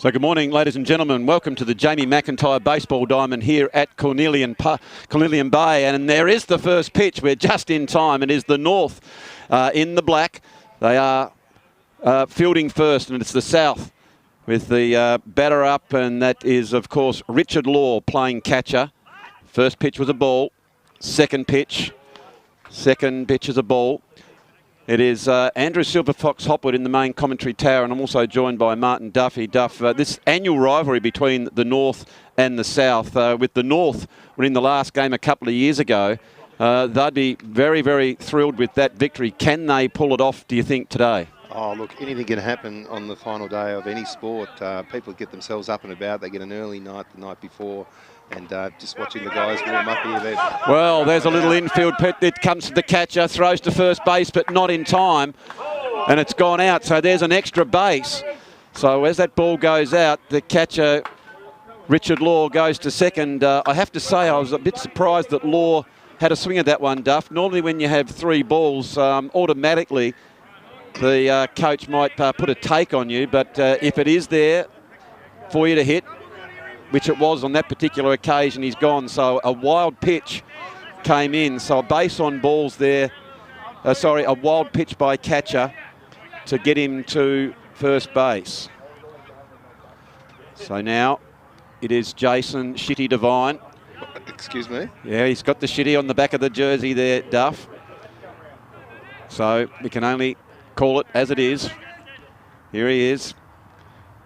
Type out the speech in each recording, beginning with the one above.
So good morning, ladies and gentlemen. Welcome to the Jamie McIntyre Baseball Diamond here at Cornelian Bay. And there is the first pitch. We're just in time. It is the North in the black. They are fielding first, and it's the South with the batter up. And that is, of course, Richard Law playing catcher. First pitch was a ball. Second pitch is a ball. It is Andrew Silverfox Hopwood in the main commentary tower, and I'm also joined by Martin Duffy. Duff, this annual rivalry between the North and the South, with the North winning the last game a couple of years ago, they'd be very, very thrilled with that victory. Can they pull it off, do you think, today? Oh, look, anything can happen on the final day of any sport. People get themselves up and about. They get an early night the night before. And just watching the guys warm up here then. Well, there's a little infield pit that comes to the catcher, throws to first base, but not in time. And it's gone out, so there's an extra base. So as that ball goes out, the catcher, Richard Law, goes to second. I have to say I was a bit surprised that Law had a swing at that one, Duff. Normally when you have three balls, automatically the coach might put a take on you. But if it is there for you to hit, which it was on that particular occasion, he's gone. So a wild pitch came in. So a base on balls there. A wild pitch by catcher to get him to first base. So now it is Jason Shitty Devine. Excuse me? Yeah, he's got the shitty on the back of the jersey there, Duff. So we can only call it as it is. Here he is.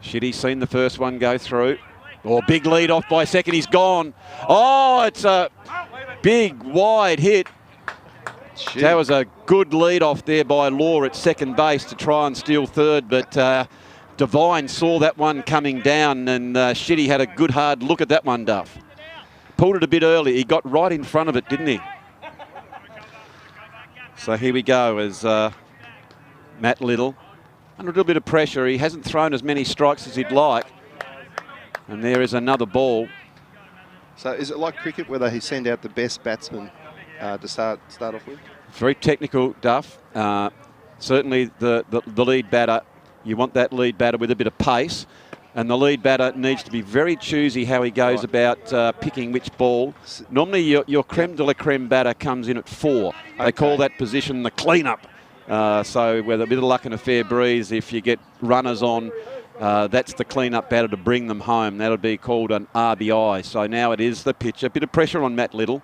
Shitty's seen the first one go through. Oh, big lead off by second. He's gone. Oh, it's a big, wide hit. Shit. That was a good lead off there by Law at second base to try and steal third. But Devine saw that one coming down, and Shitty had a good hard look at that one, Duff. Pulled it a bit early. He got right in front of it, didn't he? So here we go as Matt Little under a little bit of pressure. He hasn't thrown as many strikes as he'd like. And there is another ball. So is it like cricket where they send out the best batsman to start off with? Very technical, Duff. Certainly the lead batter, you want that lead batter with a bit of pace. And the lead batter needs to be very choosy how he goes about picking which ball. Normally your creme de la creme batter comes in at 4. They call that position the clean-up. So with a bit of luck and a fair breeze, if you get runners on, that's the clean-up batter to bring them home. That'll be called an RBI. So now it is the pitch. A bit of pressure on Matt Little.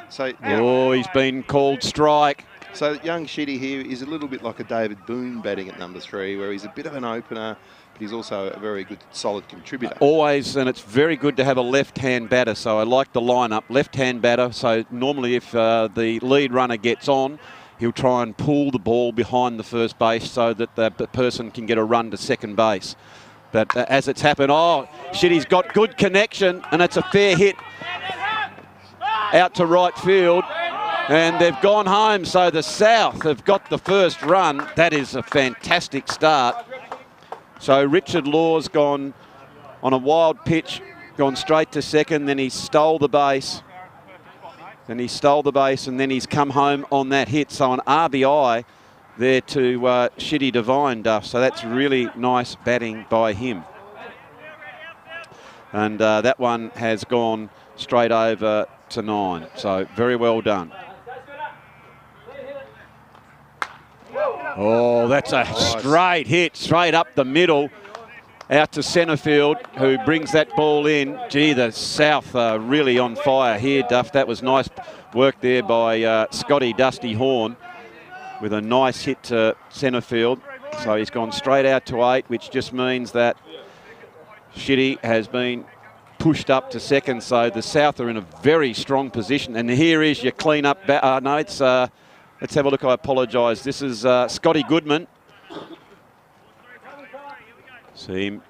So, oh, he's been called strike. So young Shitty here is a little bit like a David Boone batting at number 3, where he's a bit of an opener, but he's also a very good, solid contributor. Always, and it's very good to have a left-hand batter. So I like the lineup. Left-hand batter. So normally if the lead runner gets on, he'll try and pull the ball behind the first base so that the person can get a run to second base. But as it's happened, oh, Shitty's got good connection, and it's a fair hit out to right field. And they've gone home, so the South have got the first run. That is a fantastic start. So Richard Law's gone on a wild pitch, gone straight to second, then he stole the base. And then he's come home on that hit. So an RBI there to Shitty Devine, Duff. So that's really nice batting by him. And that one has gone straight over to 9. So very well done. Oh, that's a straight hit, straight up the middle, out to centre field, who brings that ball in. Gee, the South are really on fire here, Duff. That was nice work there by Scotty Dusty Horn with a nice hit to centre field. So he's gone straight out to 8, which just means that Shitty has been pushed up to second. So the South are in a very strong position. And here is your clean-up. No, it's... let's have a look. I apologise. This is Scotty Goodman. See him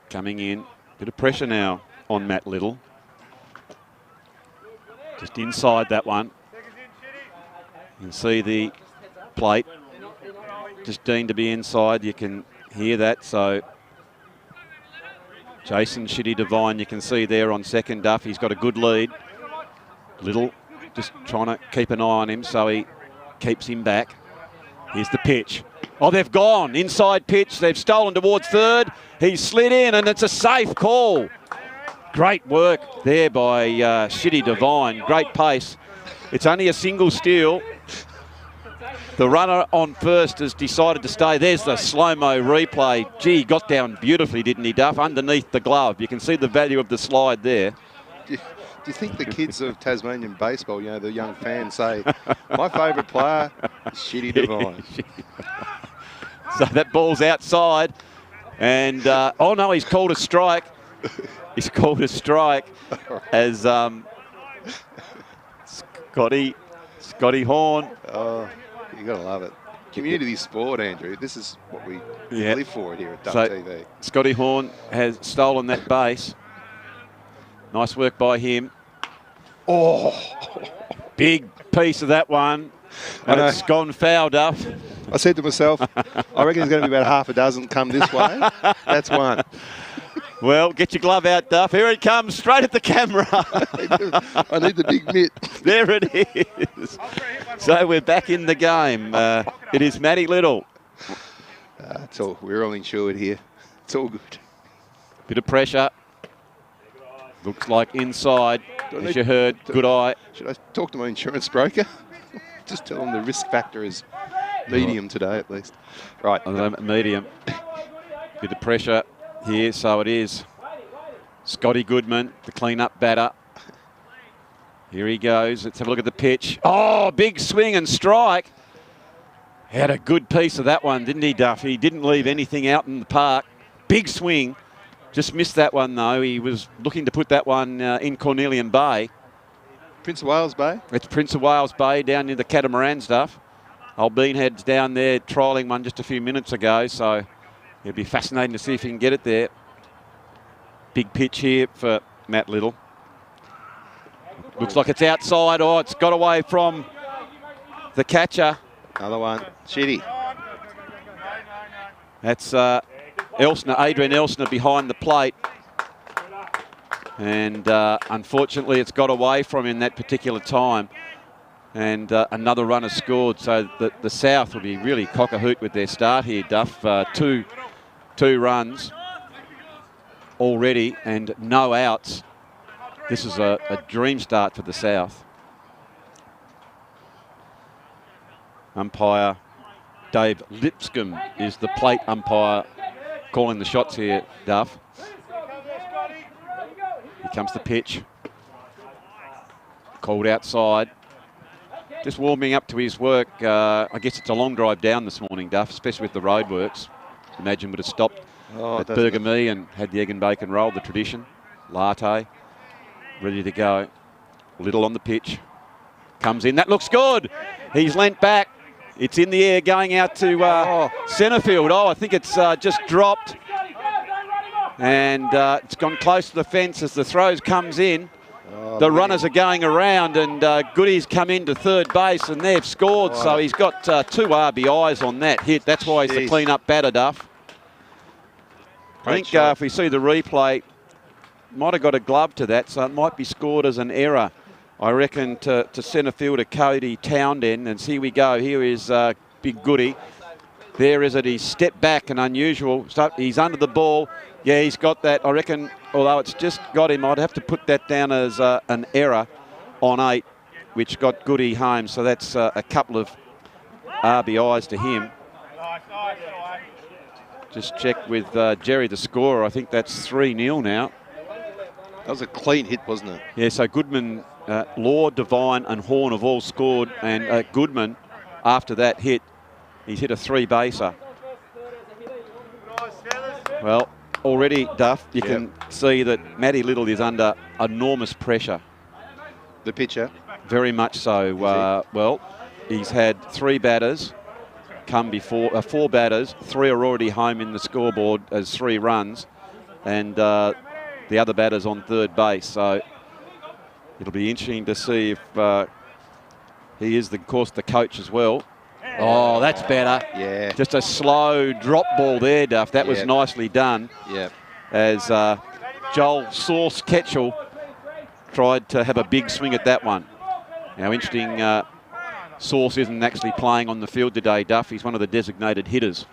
coming in. Bit of pressure now on Matt Little. Just inside that one. You can see the plate just deemed to be inside. You can hear that. So Jason Shitty Devine, you can see there on second, Duff. He's got a good lead. Little just trying to keep an eye on him so he keeps him back. Here's the pitch. Oh, they've gone. Inside pitch. They've stolen towards third. He's slid in, and it's a safe call. Great work there by Shitty Divine. Great pace. It's only a single steal. The runner on first has decided to stay. There's the slow-mo replay. Gee, he got down beautifully, didn't he, Duff? Underneath the glove. You can see the value of the slide there. Do you think the kids of Tasmanian baseball, you know, the young fans say, my favourite player is Shitty Divine? So that ball's outside. And, oh, no, he's called a strike. He's called a strike as Scotty Horn. Oh, you got to love it. Community sport, Andrew. This is what we live for here at Duff TV. Scotty Horn has stolen that base. Nice work by him. Oh, big piece of that one. And it's gone foul, Duff. I said to myself, I reckon there's going to be about half a dozen come this way. That's one. Well, get your glove out, Duff. Here it comes, straight at the camera. I need the big mitt. There it is. So we're back in the game. It is Matty Little. We're all insured here. It's all good. Bit of pressure. Looks like inside, as you heard. Good eye. Should I talk to my insurance broker? Just tell them the risk factor is medium today, at least. Right. Medium. Bit of pressure here, so it is. Scotty Goodman, the clean-up batter. Here he goes. Let's have a look at the pitch. Oh, big swing and strike. Had a good piece of that one, didn't he, Duff? He didn't leave anything out in the park. Big swing. Just missed that one, though. He was looking to put that one in Cornelian Bay. Prince of Wales Bay? It's Prince of Wales Bay down near the Catamaran stuff. Old Beanhead's down there trialling one just a few minutes ago, so it'll be fascinating to see if he can get it there. Big pitch here for Matt Little. Looks like it's outside. Oh, it's got away from the catcher. Another one. Shitty. That's Adrian Elsner behind the plate. And unfortunately, it's got away from him that particular time. And another runner scored. So the South will be really cock-a-hoot with their start here, Duff. Two runs already and no outs. This is a dream start for the South. Umpire Dave Lipscomb is the plate umpire calling the shots here, Duff. Here comes the pitch. Called outside. Just warming up to his work. I guess it's a long drive down this morning, Duff, especially with the roadworks. Imagine would have stopped at Burger Me and had the egg and bacon roll, the tradition. Latte, ready to go. Little on the pitch. Comes in. That looks good. He's leant back. It's in the air going out to centre field. Oh, I think it's just dropped. And it's gone close to the fence as the throws comes in. The runners are going around and Goody's come into third base and they've scored. So he's got 2 RBIs on that hit. That's why he's the clean-up batter, Duff. I think if we see the replay, might have got a glove to that, so it might be scored as an error. I reckon to centre fielder Cody Townsend, and here we go. Here is Big Goody. There is it. He's stepped back and unusual. He's under the ball. Yeah, he's got that. I reckon, although it's just got him, I'd have to put that down as an error on 8, which got Goody home. So that's a couple of RBIs to him. Just check with Jerry, the scorer. I think that's 3-0 now. That was a clean hit, wasn't it? Yeah, so Goodman, Law, Devine and Horn have all scored. And Goodman, after that hit, he's hit a 3-baser. Well, already, Duff, you can see that Matty Little is under enormous pressure. The pitcher? Very much so. Well, he's had 3 batters come before, 4 batters. 3 are already home in the scoreboard as 3 runs. And the other batter's on third base. So it'll be interesting to see if he is, of course, the coach as well. Oh, that's better. Yeah. Just a slow drop ball there, Duff. That was nicely done. Yeah. As Joel Sauce Ketchell tried to have a big swing at that one. Now, interesting Source isn't actually playing on the field today, Duff. He's one of the designated hitters.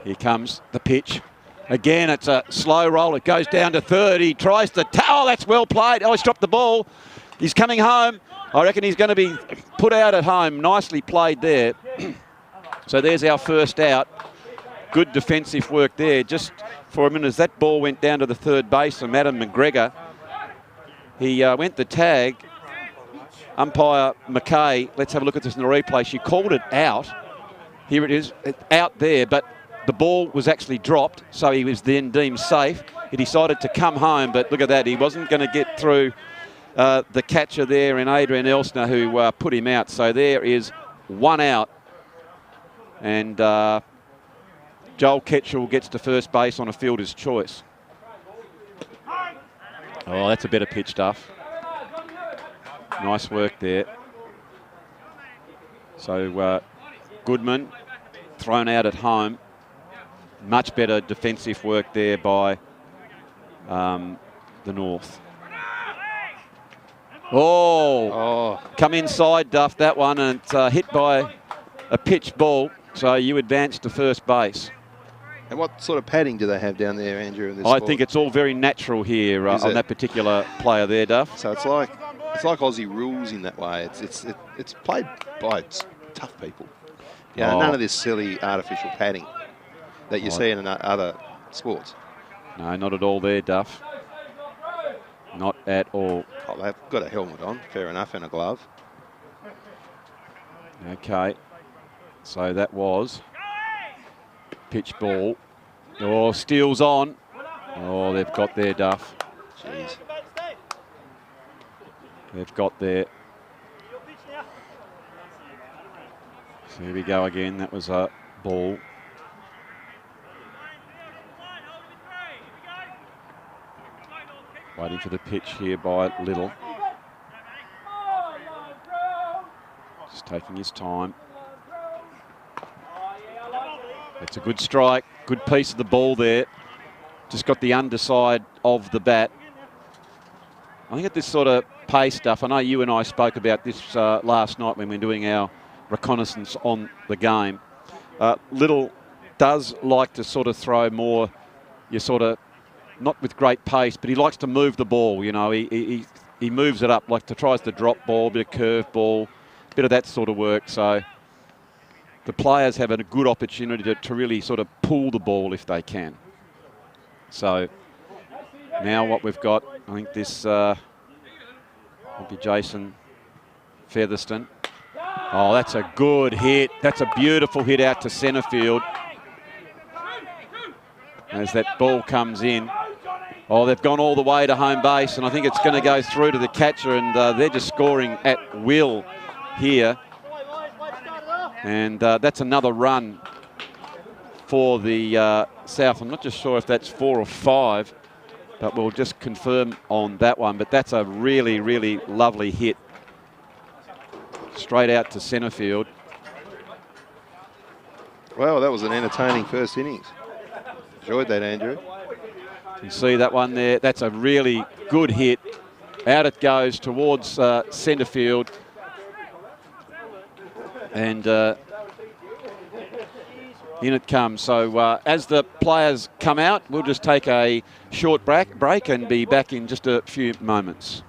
Here comes the pitch. Again, it's a slow roll. It goes down to third. He tries to... Oh, that's well played. Oh, he's dropped the ball. He's coming home. I reckon he's going to be put out at home. Nicely played there. So there's our first out. Good defensive work there. Just for a minute, as that ball went down to the third base from Adam McGregor, he went the tag. Umpire McKay, let's have a look at this in the replay. She called it out. Here it is, out there, but the ball was actually dropped, so he was then deemed safe. He decided to come home, but look at that. He wasn't going to get through the catcher there in Adrian Elsner, who put him out. So there is one out. And Joel Ketchell gets to first base on a fielder's choice. Oh, that's a better pitch, Duff. Nice work there. So Goodman thrown out at home. Much better defensive work there by the North. Oh, come inside, Duff, that one, and it's hit by a pitch ball. So you advance to first base. And what sort of padding do they have down there, Andrew? In this I sport? think it's all very natural here on that particular player there, Duff. So it's like Aussie rules in that way. It's played by tough people. Yeah, none of this silly artificial padding that you see in other sports. No, not at all there, Duff. Not at all. Oh, they've got a helmet on, fair enough, and a glove. Okay. So that was pitch ball. Oh, steals on. Oh, they've got there, Duff. Jeez. They've got there. So here we go again. That was a ball. Waiting for the pitch here by Little. Just taking his time. It's a good strike. Good piece of the ball there. Just got the underside of the bat. I think at this sort of pace, Stuff, I know you and I spoke about this last night when we were doing our reconnaissance on the game. Little does like to sort of throw more, not with great pace, but he likes to move the ball. You know, he moves it up, like tries to drop ball, a bit of curve ball, bit of that sort of work. So the players have a good opportunity to really sort of pull the ball if they can. So now what we've got, I think this will be Jason Featherston. Oh, that's a good hit. That's a beautiful hit out to centre field. As that ball comes in. Oh, they've gone all the way to home base, and I think it's going to go through to the catcher, and they're just scoring at will here. And that's another run for the South. I'm not just sure if that's 4 or 5, but we'll just confirm on that one. But that's a really, really lovely hit. Straight out to centre field. Well, that was an entertaining first innings. Enjoyed that, Andrew. You see that one there? That's a really good hit. Out it goes towards centre field. And in it comes. So as the players come out, we'll just take a short break and be back in just a few moments.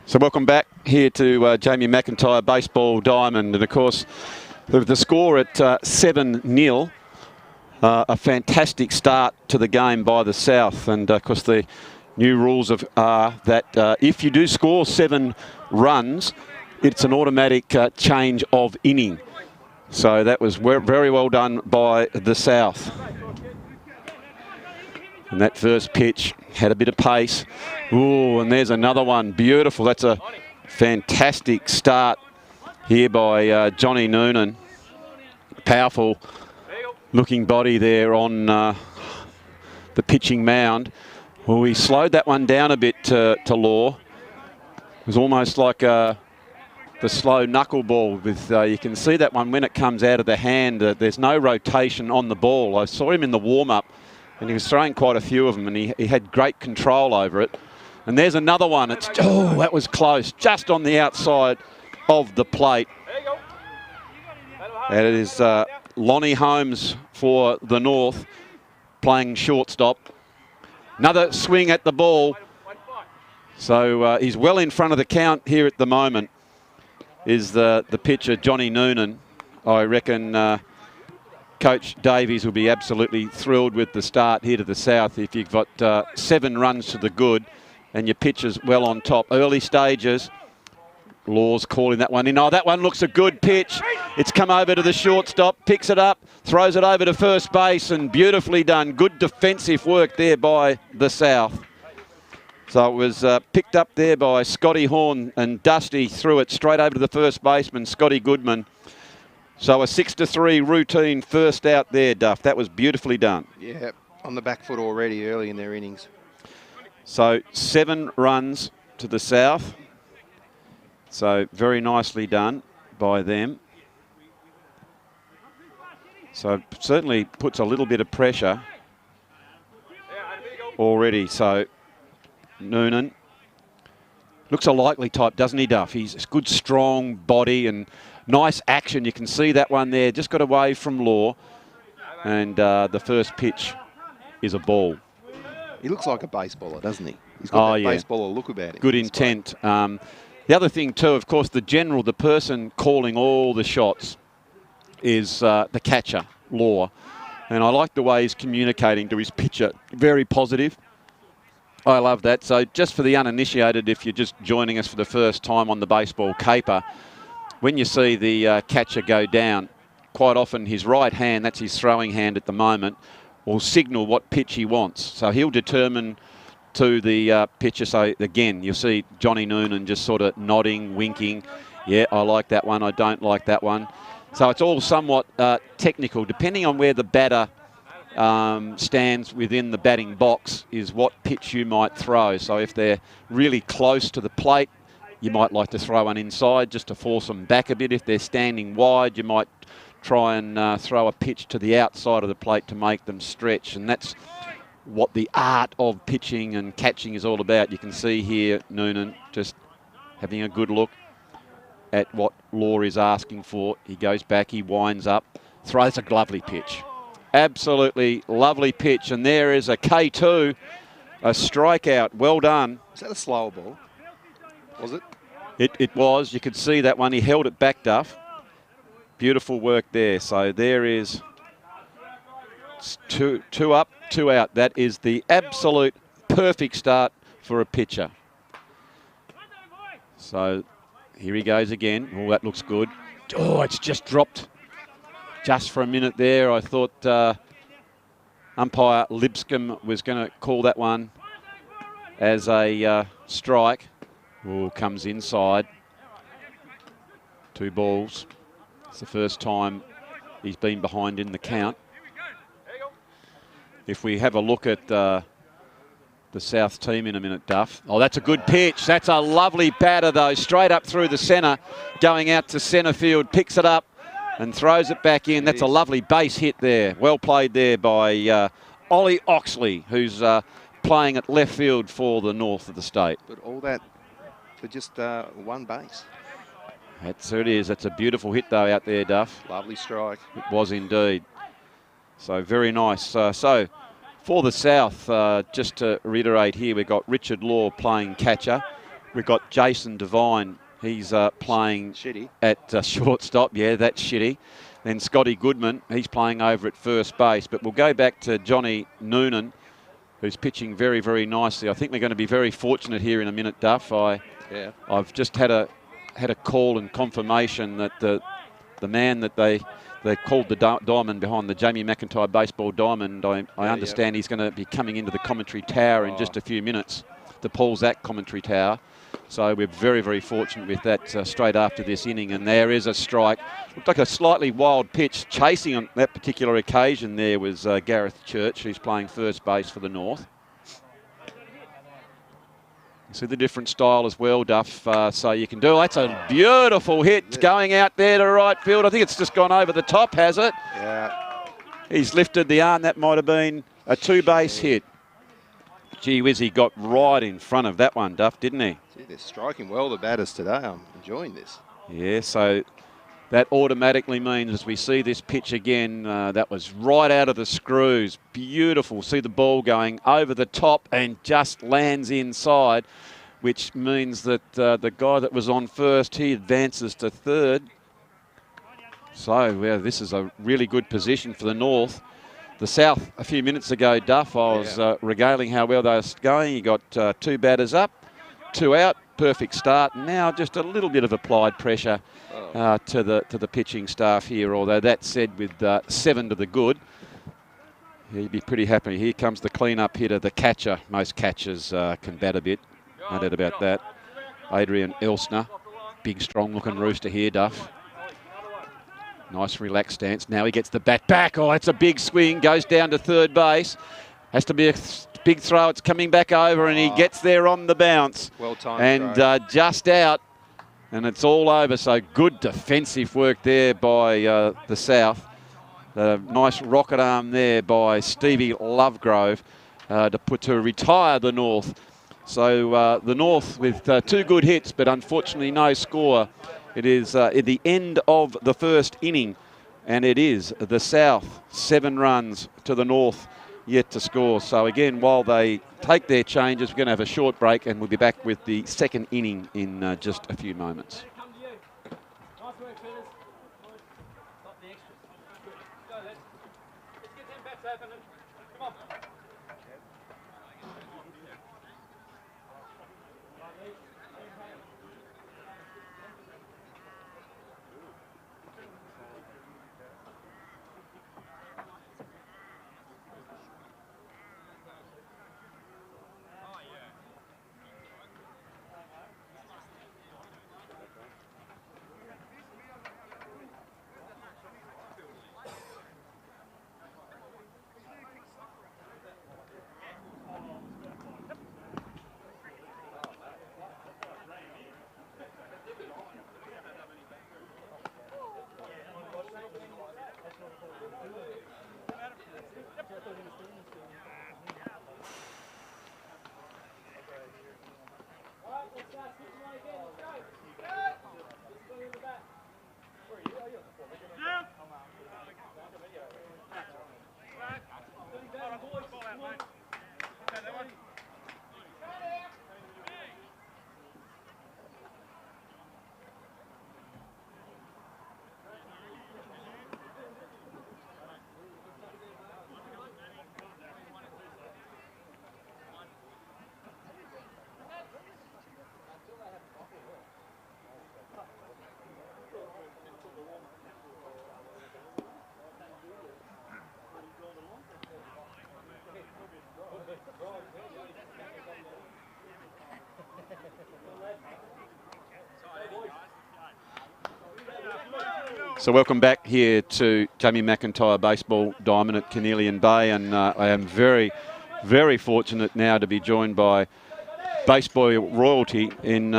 So welcome back here to Jamie McIntyre Baseball Diamond. And of course, the score at 7-0. A fantastic start to the game by the South. And of course, the new rules are that if you do score 7 runs, it's an automatic change of inning. So that was very well done by the South. And that first pitch had a bit of pace. Ooh, and there's another one. Beautiful. That's a fantastic start here by Johnny Noonan. Powerful looking body there on the pitching mound. Well, he slowed that one down a bit to Law. It was almost like the slow knuckleball. With you can see that one when it comes out of the hand. There's no rotation on the ball. I saw him in the warm-up, and he was throwing quite a few of them, and he had great control over it. And there's another one. Oh, that was close, just on the outside of the plate. And it is Lonnie Holmes for the North playing shortstop. Another swing at the ball. So he's well in front of the count here at the moment. Is the pitcher Johnny Noonan. I reckon Coach Davies will be absolutely thrilled with the start here to the South. If you've got 7 runs to the good and your pitcher's well on top. Early stages, Law's calling that one in. Oh, that one looks a good pitch. It's come over to the shortstop, picks it up, throws it over to first base, and beautifully done. Good defensive work there by the South. So it was picked up there by Scotty Horn, and Dusty threw it straight over to the first baseman, Scotty Goodman. So a 6-3 routine first out there, Duff. That was beautifully done. Yeah, on the back foot already early in their innings. So 7 runs to the South. So very nicely done by them. So certainly puts a little bit of pressure already. So Noonan looks a likely type, doesn't he, Duff? He's a good, strong body and nice action. You can see that one there. Just got away from Law. And the first pitch is a ball. He looks like a baseballer, doesn't he? He's got that baseballer look about him. Good intent. The other thing too, of course, the person calling all the shots is the catcher, Law. And I like the way he's communicating to his pitcher. Very positive. I love that. So just for the uninitiated, if you're just joining us for the first time on the baseball caper, when you see the catcher go down, quite often his right hand, that's his throwing hand at the moment, will signal what pitch he wants. So he'll determine to the pitcher. So again, you'll see Johnny Noonan just sort of nodding, winking. Yeah, I like that one. I don't like that one. So it's all somewhat technical. Depending on where the batter stands within the batting box is what pitch you might throw. So if they're really close to the plate, you might like to throw one inside just to force them back a bit. If they're standing wide, you might try and throw a pitch to the outside of the plate to make them stretch. And that's what the art of pitching and catching is all about. You can see here Noonan just having a good look at what Law is asking for. He goes back, he winds up, throws a lovely pitch. Absolutely lovely pitch. And there is a K2, a strikeout. Well done. Is that a slower ball? Was it? It was. You could see that one. He held it back, Duff. Beautiful work there. So there is two up, 2 out. That is the absolute perfect start for a pitcher. So here he goes again. Oh, that looks good. Oh, it's just dropped just for a minute there. I thought umpire Lipscomb was going to call that one as a strike. Oh, comes inside. 2 balls. It's the first time he's been behind in the count. If we have a look at the South team in a minute, Duff. Oh, that's a good pitch. That's a lovely batter, though. Straight up through the centre, going out to centre field, picks it up and throws it back in. That's a lovely base hit there. Well played there by Ollie Oxley, who's playing at left field for the North of the state. But all that for just 1 base. That's it is. That's a beautiful hit, though, out there, Duff. Lovely strike. It was indeed. So very nice. So For the South, just to reiterate here, we've got Richard Law playing catcher. We've got Jason Devine. He's playing Shitty. at shortstop. Yeah, that's shitty. Then Scotty Goodman, he's playing over at first base. But we'll go back to Johnny Noonan, who's pitching very, very nicely. I think we're going to be very fortunate here in a minute, Duff. I've just had a call and confirmation that the man that they called the diamond behind the Jamie McIntyre baseball diamond, I understand he's going to be coming into the commentary tower in just a few minutes, the Paul Zack commentary tower. So we're very, very fortunate with that straight after this inning. And there is a strike. Looked like a slightly wild pitch. Chasing on that particular occasion there was Gareth Church, who's playing first base for the North. See the different style as well, Duff, so you can do. That's a beautiful hit going out there to right field. I think it's just gone over the top, has it? Yeah. He's lifted the arm. That might have been a two-base hit. Gee whiz, he got right in front of that one, Duff, didn't he? Gee, they're striking well, the batters today. I'm enjoying this. Yeah, so that automatically means as we see this pitch again, that was right out of the screws. Beautiful. See the ball going over the top and just lands inside, which means that the guy that was on first, he advances to third. So this is a really good position for the North. The South, a few minutes ago, Duff, I was regaling how well they were going. You got two batters up, two out, perfect start. Now just a little bit of applied pressure to the pitching staff here. Although that said, with 7 to the good, he'd be pretty happy. Here comes the clean-up hitter, the catcher. Most catchers can bat a bit, no doubt about that. Adrian Elsner, big, strong-looking rooster here, Duff. Nice relaxed stance. Now he gets the bat back. Oh, that's a big swing. Goes down to third base. Has to be a big throw. It's coming back over, and he gets there on the bounce. Well timed. And just out, and it's all over. So good defensive work there by the South. Nice rocket arm there by Stevie Lovegrove to retire the North. So the North with 2 good hits, but unfortunately no score. It is at the end of the first inning, and it is the South 7 runs to the North yet to score. So again, while they take their changes, we're going to have a short break, and we'll be back with the second inning in just a few moments. So welcome back here to Jamie McIntyre Baseball Diamond at Carnelian Bay, and I am very, very fortunate now to be joined by baseball royalty in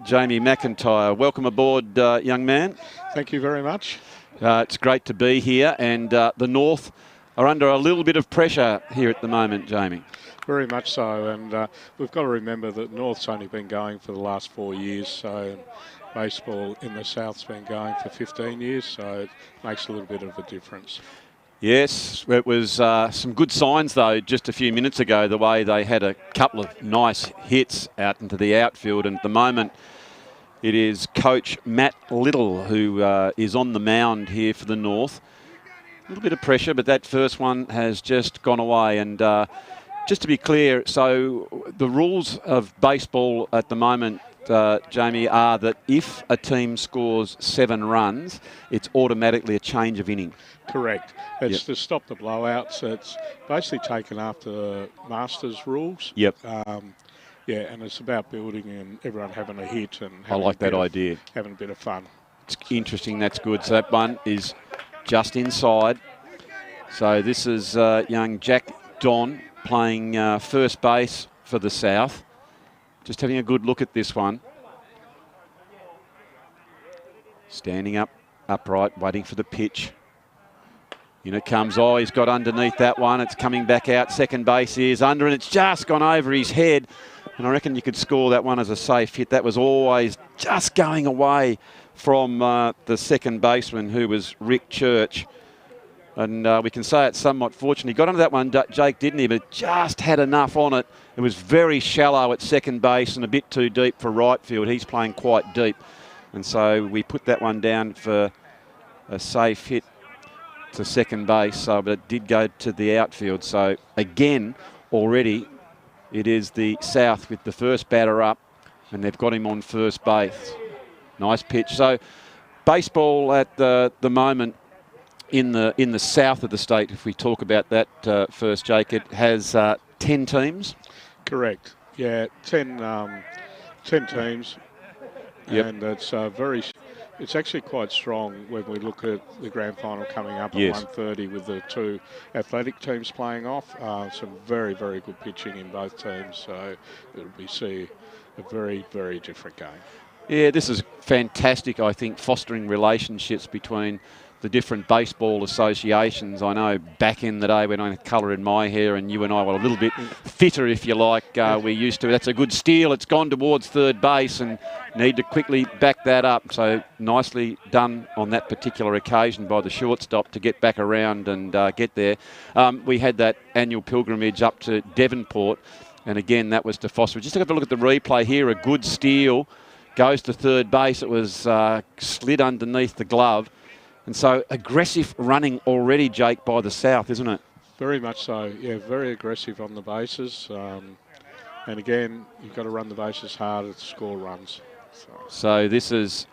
Jamie McIntyre. Welcome aboard, young man. Thank you very much. It's great to be here, and the North are under a little bit of pressure here at the moment, Jamie. Very much so, and we've got to remember that North's only been going for the last 4 years, so baseball in the South's been going for 15 years, so it makes a little bit of a difference. Yes, it was some good signs, though, just a few minutes ago, the way they had a couple of nice hits out into the outfield. And at the moment, it is coach Matt Little who is on the mound here for the North. A little bit of pressure, but that first one has just gone away. And just to be clear, so the rules of baseball at the moment, Jamie, are that if a team scores 7 runs, it's automatically a change of inning. Correct. It's to stop the blowouts. It's basically taken after the Masters rules. Yep. Yeah, and it's about building and everyone having a hit and I like that idea. Having a bit of fun. It's interesting. That's good. So that one is just inside. So this is young Jack Don playing first base for the South. Just having a good look at this one. Standing up, upright, waiting for the pitch. In it comes. Oh, he's got underneath that one. It's coming back out. Second base is under, and it's just gone over his head. And I reckon you could score that one as a safe hit. That was always just going away from the second baseman, who was Rick Church. And we can say it's somewhat fortunate. He got under that one, Jake, didn't he? But just had enough on it. It was very shallow at second base and a bit too deep for right field. He's playing quite deep. And so we put that one down for a safe hit to second base, but it did go to the outfield. So again, already it is the South with the first batter up, and they've got him on first base. Nice pitch. So baseball at the moment in the south of the state, if we talk about that first, Jake, it has 10 teams. Correct. Yeah, 10 teams. Yep. And it's actually quite strong when we look at the grand final coming up at 1:30 with the 2 athletic teams playing off. Some very, very good pitching in both teams. So it'll be a very, very different game. Yeah, this is fantastic, I think, fostering relationships between the different baseball associations. I know back in the day when I had colour in my hair and you and I were a little bit fitter, if you like, we used to. That's a good steal. It's gone towards third base and need to quickly back that up. So nicely done on that particular occasion by the shortstop to get back around and get there. We had that annual pilgrimage up to Devonport, and again, that was to foster. Just have a look at the replay here. A good steal. Goes to third base. It was slid underneath the glove. And so aggressive running already, Jake, by the South, isn't it? Very much so. Yeah, very aggressive on the bases. And again, you've got to run the bases hard to score runs. So this is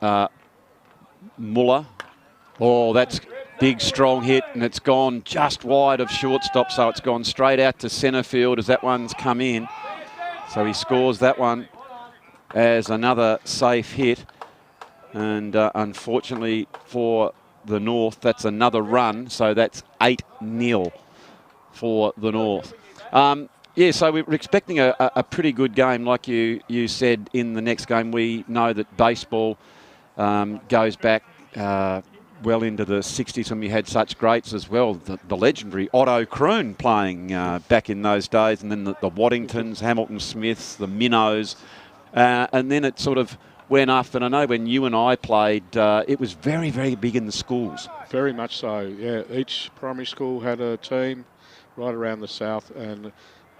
Muller. Oh, that's big, strong hit, and it's gone just wide of shortstop, so it's gone straight out to centre field as that one's come in. So he scores that one as another safe hit. And unfortunately for the North, that's another run, so that's 8-0 for the North. Yeah, so we're expecting a pretty good game. Like you said, in the next game, we know that baseball goes back well into the 60s, and we had such greats as well. The legendary Otto Kroon playing back in those days, and then the Waddingtons, Hamilton Smiths, the Minnows, and then it sort of went up. And I know when you and I played, it was very, very big in the schools. Very much so, yeah. Each primary school had a team right around the South, and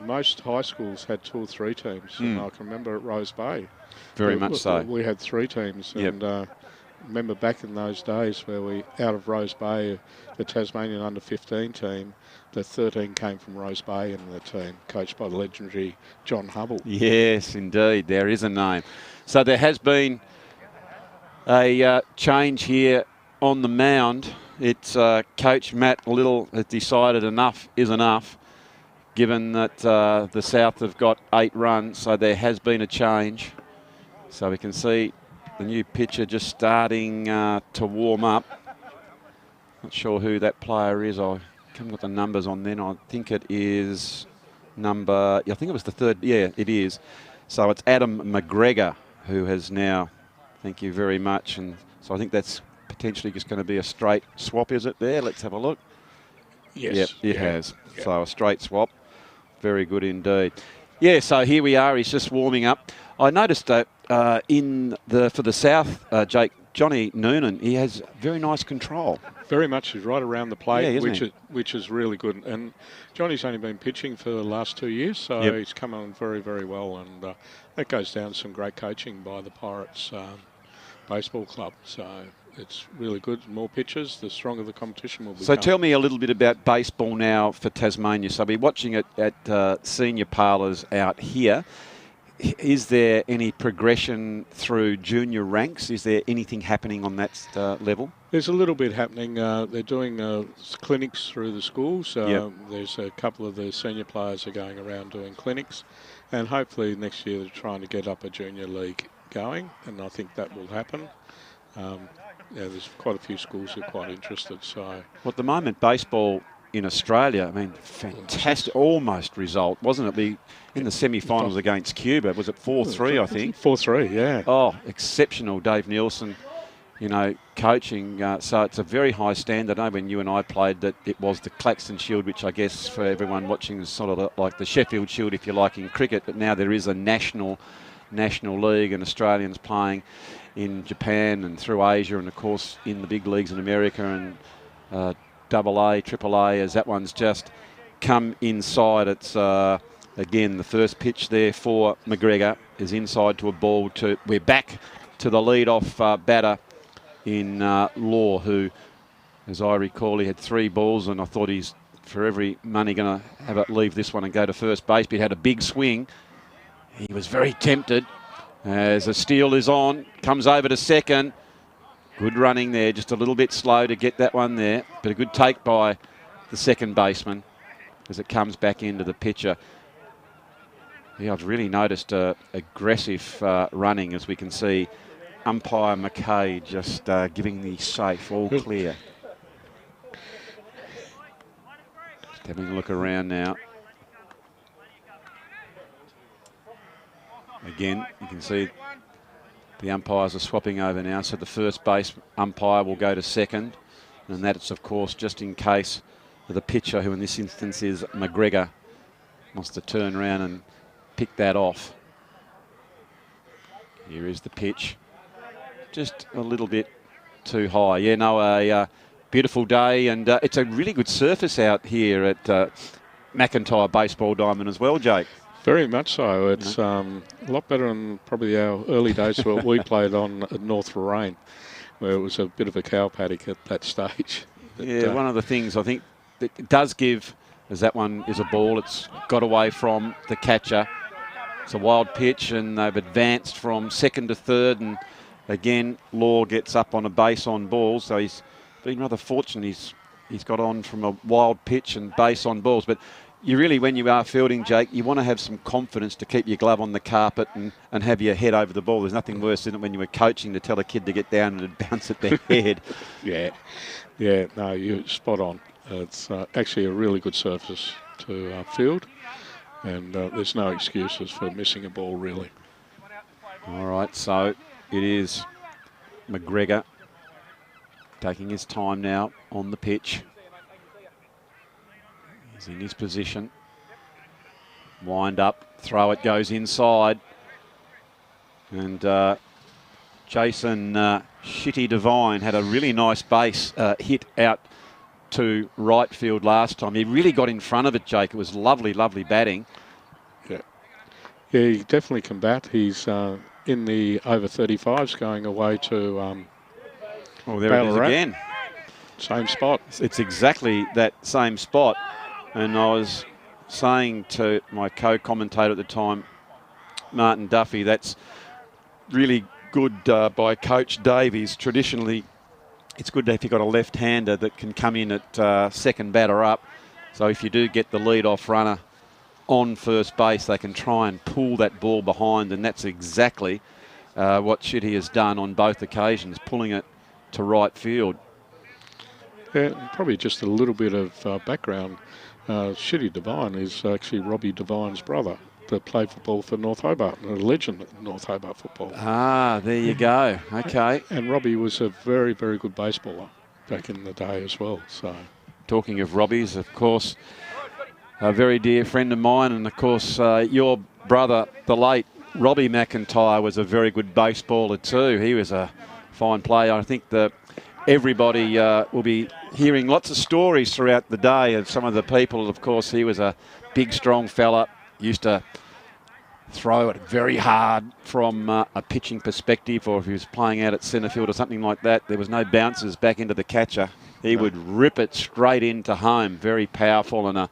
most high schools had 2 or 3 teams. And I can remember at Rose Bay. Very much so. We had 3 teams. Yep. And remember back in those days where out of Rose Bay, the Tasmanian under-15 team, the 13 came from Rose Bay in the team, coached by the legendary John Hubble. Yes, indeed. There is a name. So there has been a change here on the mound. It's Coach Matt Little has decided enough is enough, given that the South have got 8 runs. So there has been a change. So we can see the new pitcher just starting to warm up. Not sure who that player is. I haven't got the numbers on then. I think it is I think it was the 3rd. Yeah, it is. So it's Adam McGregor, who has now, thank you very much. And so I think that's potentially just going to be a straight swap, is it there? Let's have a look. Yes. Yep, it has. Yep. So a straight swap. Very good indeed. Yeah, so here we are. He's just warming up. I noticed that for the South, Jake, Johnny Noonan, he has very nice control. Very much. He's right around the plate, Yeah, which is really good. And Johnny's only been pitching for the last 2 years, so he's come on very, very well. And that goes down to some great coaching by the Pirates Baseball Club. So it's really good. The more pitches, the stronger the competition will become. So tell me a little bit about baseball now for Tasmania. So we're watching it at senior parlours out here. Is there any progression through junior ranks? Is there anything happening on that level? There's a little bit happening. They're doing clinics through the schools. There's a couple of the senior players are going around doing clinics, and hopefully next year they're trying to get up a junior league going, and I think that will happen. There's quite a few schools who are quite interested. So, well, at the moment, baseball in Australia, I mean, fantastic, almost result, wasn't it? We in the semi-finals against Cuba, was it 4-3, I think? 4-3, yeah. Oh, exceptional, Dave Nielsen, you know, coaching. So it's a very high standard. I know when you and I played that it was the Claxton Shield, which I guess for everyone watching is sort of like the Sheffield Shield, if you like, in cricket. But now there is a national league, and Australians playing in Japan and through Asia, and of course in the big leagues in America and AA, AAA, as that one's just come inside. It's again the first pitch there for McGregor is inside to a ball. We're back to the lead-off batter in Law, who, as I recall, he had 3 balls, and I thought he's for every money going to have it leave this one and go to first base. But he had a big swing. He was very tempted as a steal is on, comes over to second. Good running there, just a little bit slow to get that one there, but a good take by the second baseman as it comes back into the pitcher. Yeah, I've really noticed aggressive running, as we can see umpire McKay just giving the safe all clear. Just having a look around now. Again, you can see the umpires are swapping over now, so the first base umpire will go to second, and that's, of course, just in case the pitcher, who in this instance is McGregor, wants to turn around and pick that off. Here is the pitch. Just a little bit too high. Yeah, no, a beautiful day, and it's a really good surface out here at McIntyre Baseball Diamond as well, Jake. Very much so. It's a lot better than probably our early days where we played on at North Lorraine, where it was a bit of a cow paddock at that stage. Yeah, one of the things I think that it does give, as that one is a ball, it's got away from the catcher. It's a wild pitch, and they've advanced from second to third, and again, Law gets up on a base on ball, so he's been rather fortunate. He's got on from a wild pitch and base on balls, but you really, when you are fielding, Jake, you want to have some confidence to keep your glove on the carpet and have your head over the ball. There's nothing worse than it when you were coaching to tell a kid to get down and bounce at their head. Yeah, no, you're spot on. It's actually a really good surface to field, and there's no excuses for missing a ball, really. All right, so it is McGregor taking his time now on the pitch. He's in his position. Wind up, throw it goes inside. And Jason Shitty Devine had a really nice base hit out to right field last time. He really got in front of it, Jake. It was lovely, lovely batting. Yeah, he definitely can bat. He's in the over 35s going away to oh, there it is again. Same spot. It's exactly that same spot. And I was saying to my co-commentator at the time, Martin Duffy, that's really good by Coach Davies. Traditionally, it's good if you've got a left-hander that can come in at second batter up. So if you do get the lead-off runner on first base, they can try and pull that ball behind, and that's exactly what Shitty has done on both occasions, pulling it to right field. Yeah, probably just a little bit of background. Shitty Devine is actually Robbie Devine's brother that played football for North Hobart, a legend at North Hobart football. Ah, there you go. Okay. And Robbie was a very, very good baseballer back in the day as well. So, talking of Robbies, of course, a very dear friend of mine, and of course your brother, the late Robbie McIntyre, was a very good baseballer too. He was a fine play. I think everybody will be hearing lots of stories throughout the day of some of the people. Of course, he was a big, strong fella, used to throw it very hard from a pitching perspective, or if he was playing out at centre field or something like that, there was no bounces back into the catcher. He would rip it straight into home. Very powerful and a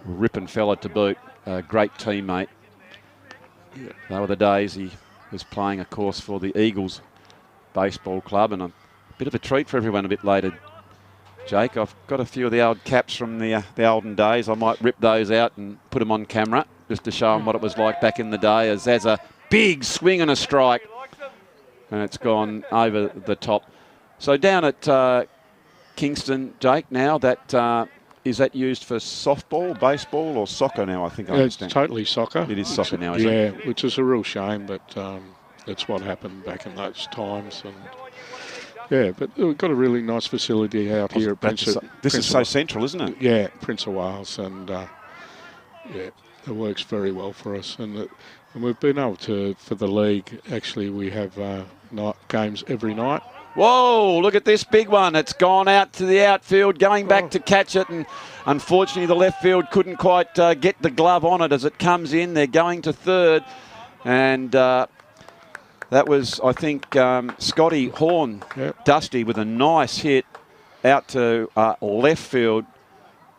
ripping fella to boot. A great teammate. Yeah. They were the days he was playing, of course, for the Eagles Baseball Club, and a bit of a treat for everyone a bit later. Jake, I've got a few of the old caps from the olden days. I might rip those out and put them on camera just to show them what it was like back in the day. As a big swing and a strike, and it's gone over the top. So down at Kingston, Jake, now that is that used for softball, baseball, or soccer now? I think I understand. It's totally soccer. It is soccer now, isn't it? Yeah, which is a real shame, but that's what happened back in those times. And yeah, but we've got a really nice facility out here at Prince. This is so central, isn't it? Yeah, Prince of Wales, and yeah, it works very well for us. And we've been able to, for the league, actually we have games every night. Whoa, look at this big one. It's gone out to the outfield, going back to catch it, and unfortunately the left field couldn't quite get the glove on it as it comes in. They're going to third, and that was, I think, Scotty Horn, Dusty, with a nice hit out to left field,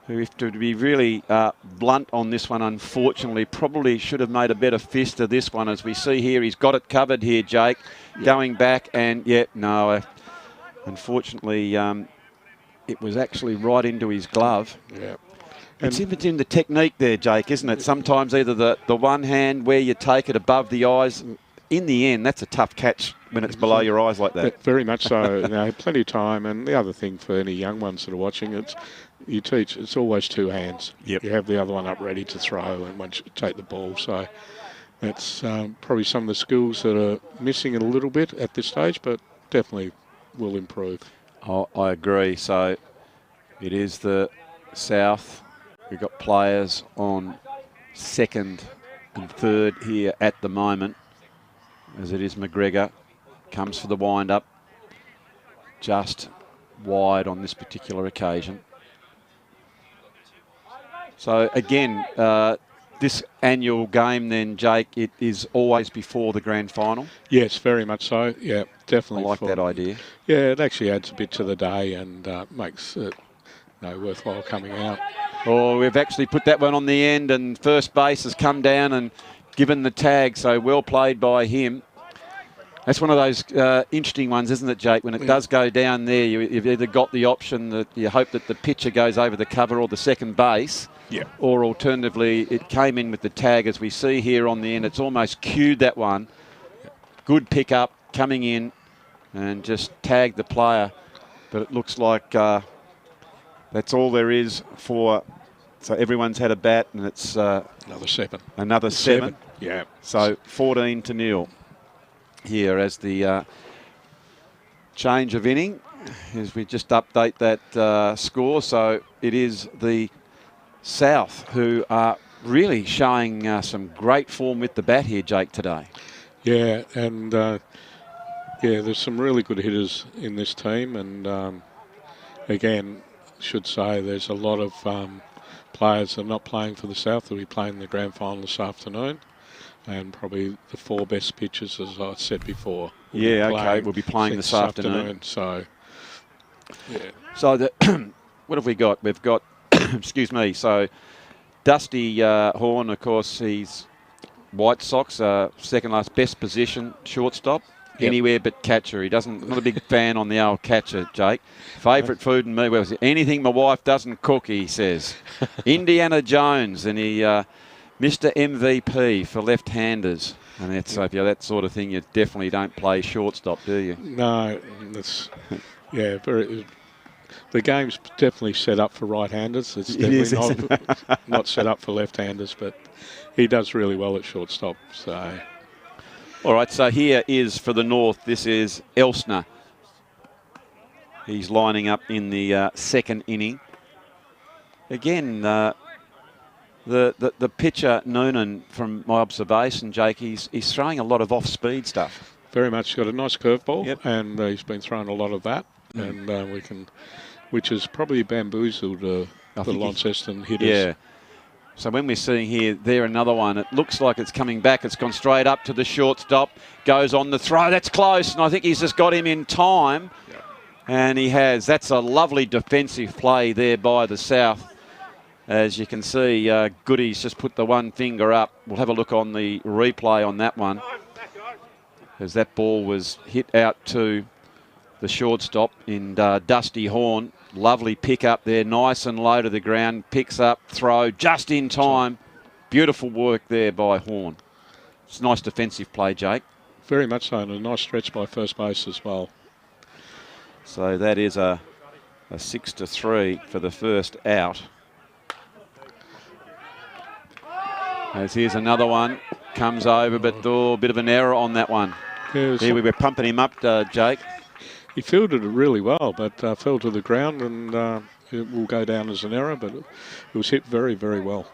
who, to be really blunt on this one, unfortunately, probably should have made a better fist of this one. As we see here, he's got it covered here, Jake, going back, and unfortunately, it was actually right into his glove. Yeah. It's in the technique there, Jake, isn't it? Sometimes either the one hand where you take it above the eyes. In the end, that's a tough catch when it's below your eyes like that. Very much so. Plenty of time. And the other thing for any young ones that are watching, it's always two hands. Yep. You have the other one up ready to throw and once you take the ball. So that's probably some of the skills that are missing a little bit at this stage, but definitely will improve. Oh, I agree. So it is the South. We've got players on second and third here at the moment. As it is McGregor, comes for the wind-up, just wide on this particular occasion. So again, this annual game then, Jake, it is always before the grand final? Yes, very much so. Yeah, definitely. I like that idea. Yeah, it actually adds a bit to the day and makes it worthwhile coming out. Oh, we've actually put that one on the end, and first base has come down and given the tag, so well played by him. That's one of those interesting ones, isn't it, Jake? When it does go down there, you've either got the option that you hope that the pitcher goes over the cover or the second base, or alternatively, it came in with the tag, as we see here on the end. It's almost cued that one. Good pick-up, coming in, and just tagged the player. But it looks like that's all there is for... So everyone's had a bat, and it's... another seven. Another seven. Yeah. So 14-0 here as the change of inning, as we just update that score. So it is the South who are really showing some great form with the bat here, Jake, today. Yeah, and there's some really good hitters in this team, and again, should say there's a lot of players that are not playing for the South that will be playing in the grand final this afternoon, and probably the four best pitchers, as I said before. We'll be playing this afternoon. So, yeah. So what have we got? We've got, excuse me, so Dusty Horn, of course, he's White Sox, second last best position, shortstop. Anywhere but catcher. He not a big fan on the old catcher, Jake. Favourite food in me, anything my wife doesn't cook, he says. Indiana Jones, and he Mr. MVP for left-handers. And that's that sort of thing. You definitely don't play shortstop, do you? No, that's the game's definitely set up for right-handers. It's definitely not set up for left-handers, but he does really well at shortstop. So. All right, so here is for the North. This is Elsner. He's lining up in the second inning. Again, the pitcher, Noonan, from my observation, Jake, he's throwing a lot of off-speed stuff. Very much. Got a nice curveball, Yep. and he's been throwing a lot of that, and which has probably bamboozled the Launceston hitters. Yeah. So when we're seeing here, there another one, it looks like it's coming back. It's gone straight up to the shortstop, goes on the throw. That's close, and I think he's just got him in time. Yeah. And he has. That's a lovely defensive play there by the South. As you can see, Goody's just put the one finger up. We'll have a look on the replay on that one, as that ball was hit out to the shortstop in Dusty Horn. Lovely pick up there, nice and low to the ground. Picks up, throw, just in time. Beautiful work there by Horn. It's a nice defensive play, Jake. Very much so, and a nice stretch by first base as well. So that is a 6-3 for the first out. As here's another one, comes over, but a bit of an error on that one. Here we were pumping him up, Jake. He fielded it really well, but fell to the ground, and it will go down as an error, but it was hit very, very well.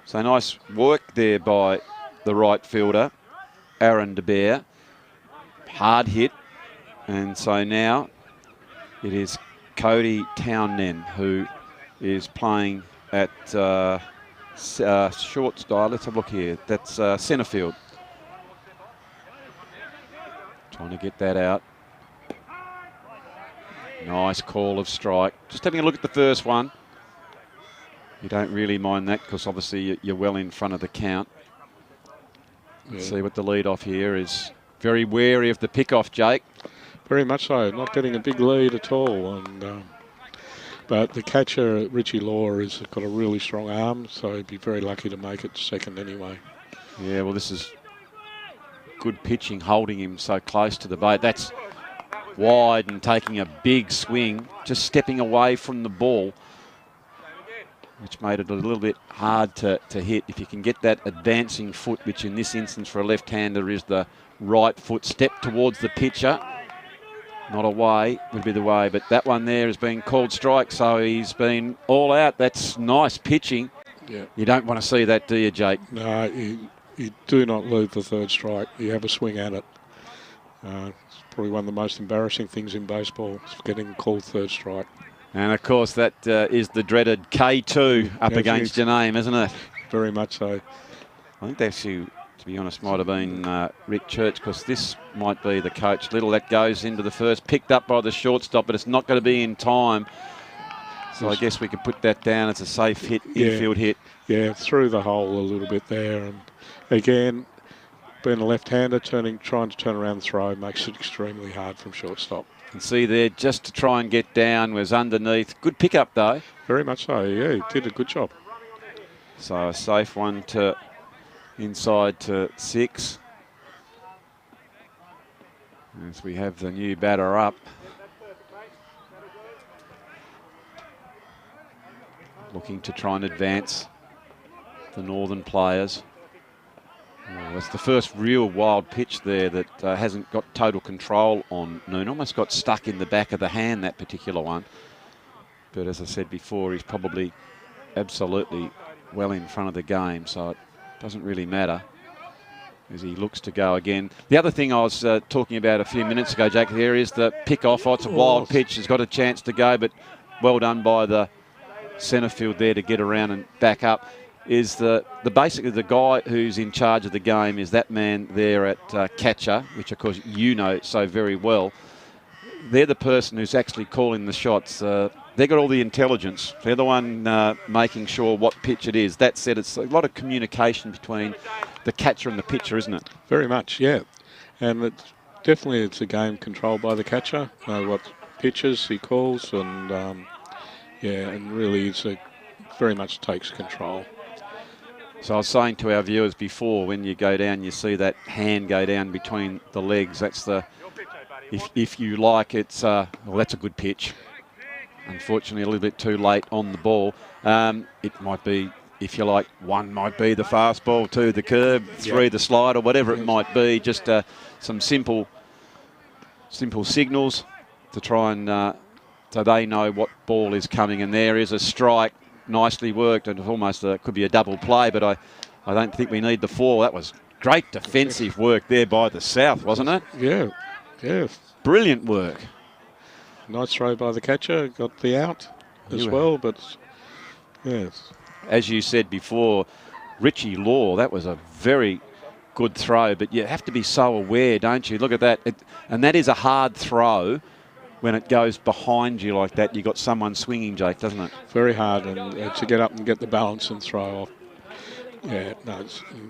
So nice work there by the right fielder, Aaron De Beer. Hard hit, and so now it is Cody Townend who is playing at shortstop. Let's have a look here. That's centre field. Trying to get that out. Nice call of strike. Just having a look at the first one. You don't really mind that because obviously you're well in front of the count. Let's see what the lead off here is. Very wary of the pick-off, Jake. Very much so. Not getting a big lead at all. And but the catcher, Richie Law, has got a really strong arm, so he'd be very lucky to make it to second anyway. Yeah, well, this is good pitching, holding him so close to the bait. That's wide and taking a big swing, just stepping away from the ball, which made it a little bit hard to hit. If you can get that advancing foot, which in this instance for a left-hander is the right foot, step towards the pitcher. Not away would be the way, but that one there has been called strike, so he's been all out. That's nice pitching. Yeah. You don't want to see that, do you, Jake? No, you do not leave the third strike. You have a swing at it. It's probably one of the most embarrassing things in baseball, is getting called third strike. And of course that is the dreaded K2 up against your name, isn't it? Very much so. I think actually, to be honest, might have been Rick Church, because this might be the coach. Little that goes into the first, picked up by the shortstop, but it's not going to be in time. So I guess we could put that down as a safe hit, infield hit. Yeah, through the hole a little bit there. And again, being a left-hander, trying to turn around the throw makes it extremely hard from shortstop. And see there, just to try and get down, was underneath. Good pickup though. Very much so, yeah, he did a good job. So a safe one to inside to 6. As we have the new batter up. Looking to try and advance the northern players. Oh, it's the first real wild pitch there that hasn't got total control on Noon. Almost got stuck in the back of the hand, that particular one. But as I said before, he's probably absolutely well in front of the game, so it doesn't really matter as he looks to go again. The other thing I was talking about a few minutes ago, Jake, here is the pick-off. Oh, it's a wild pitch. He's got a chance to go, but well done by the centre field there to get around and back up. Is basically the guy who's in charge of the game is that man there at catcher, which of course you know so very well. They're the person who's actually calling the shots. They've got all the intelligence. They're the one making sure what pitch it is. That said, it's a lot of communication between the catcher and the pitcher, isn't it? Very much, yeah. And it's a game controlled by the catcher. What pitches he calls, and and really very much takes control. So I was saying to our viewers before, when you go down, you see that hand go down between the legs. That's the, if you like, it's, well, that's a good pitch. Unfortunately, a little bit too late on the ball. It might be, if you like, 1 might be the fastball, 2 the curve, 3 the slide, or whatever it might be. Just some simple signals to try and, so they know what ball is coming. And there is a strike. Nicely worked, and almost could be a double play, but I don't think we need the 4. That was Great defensive work there by the South, wasn't it? Yeah, yeah. Brilliant work. Nice throw by the catcher, got the out as well, but yes. As you said before, Richie Law, that was a very good throw, but you have to be so aware, don't you? Look at that. And that is a hard throw when it goes behind you like that. You've got someone swinging, Jake, doesn't it? Very hard, and to get up and get the balance and throw off. Yeah, no,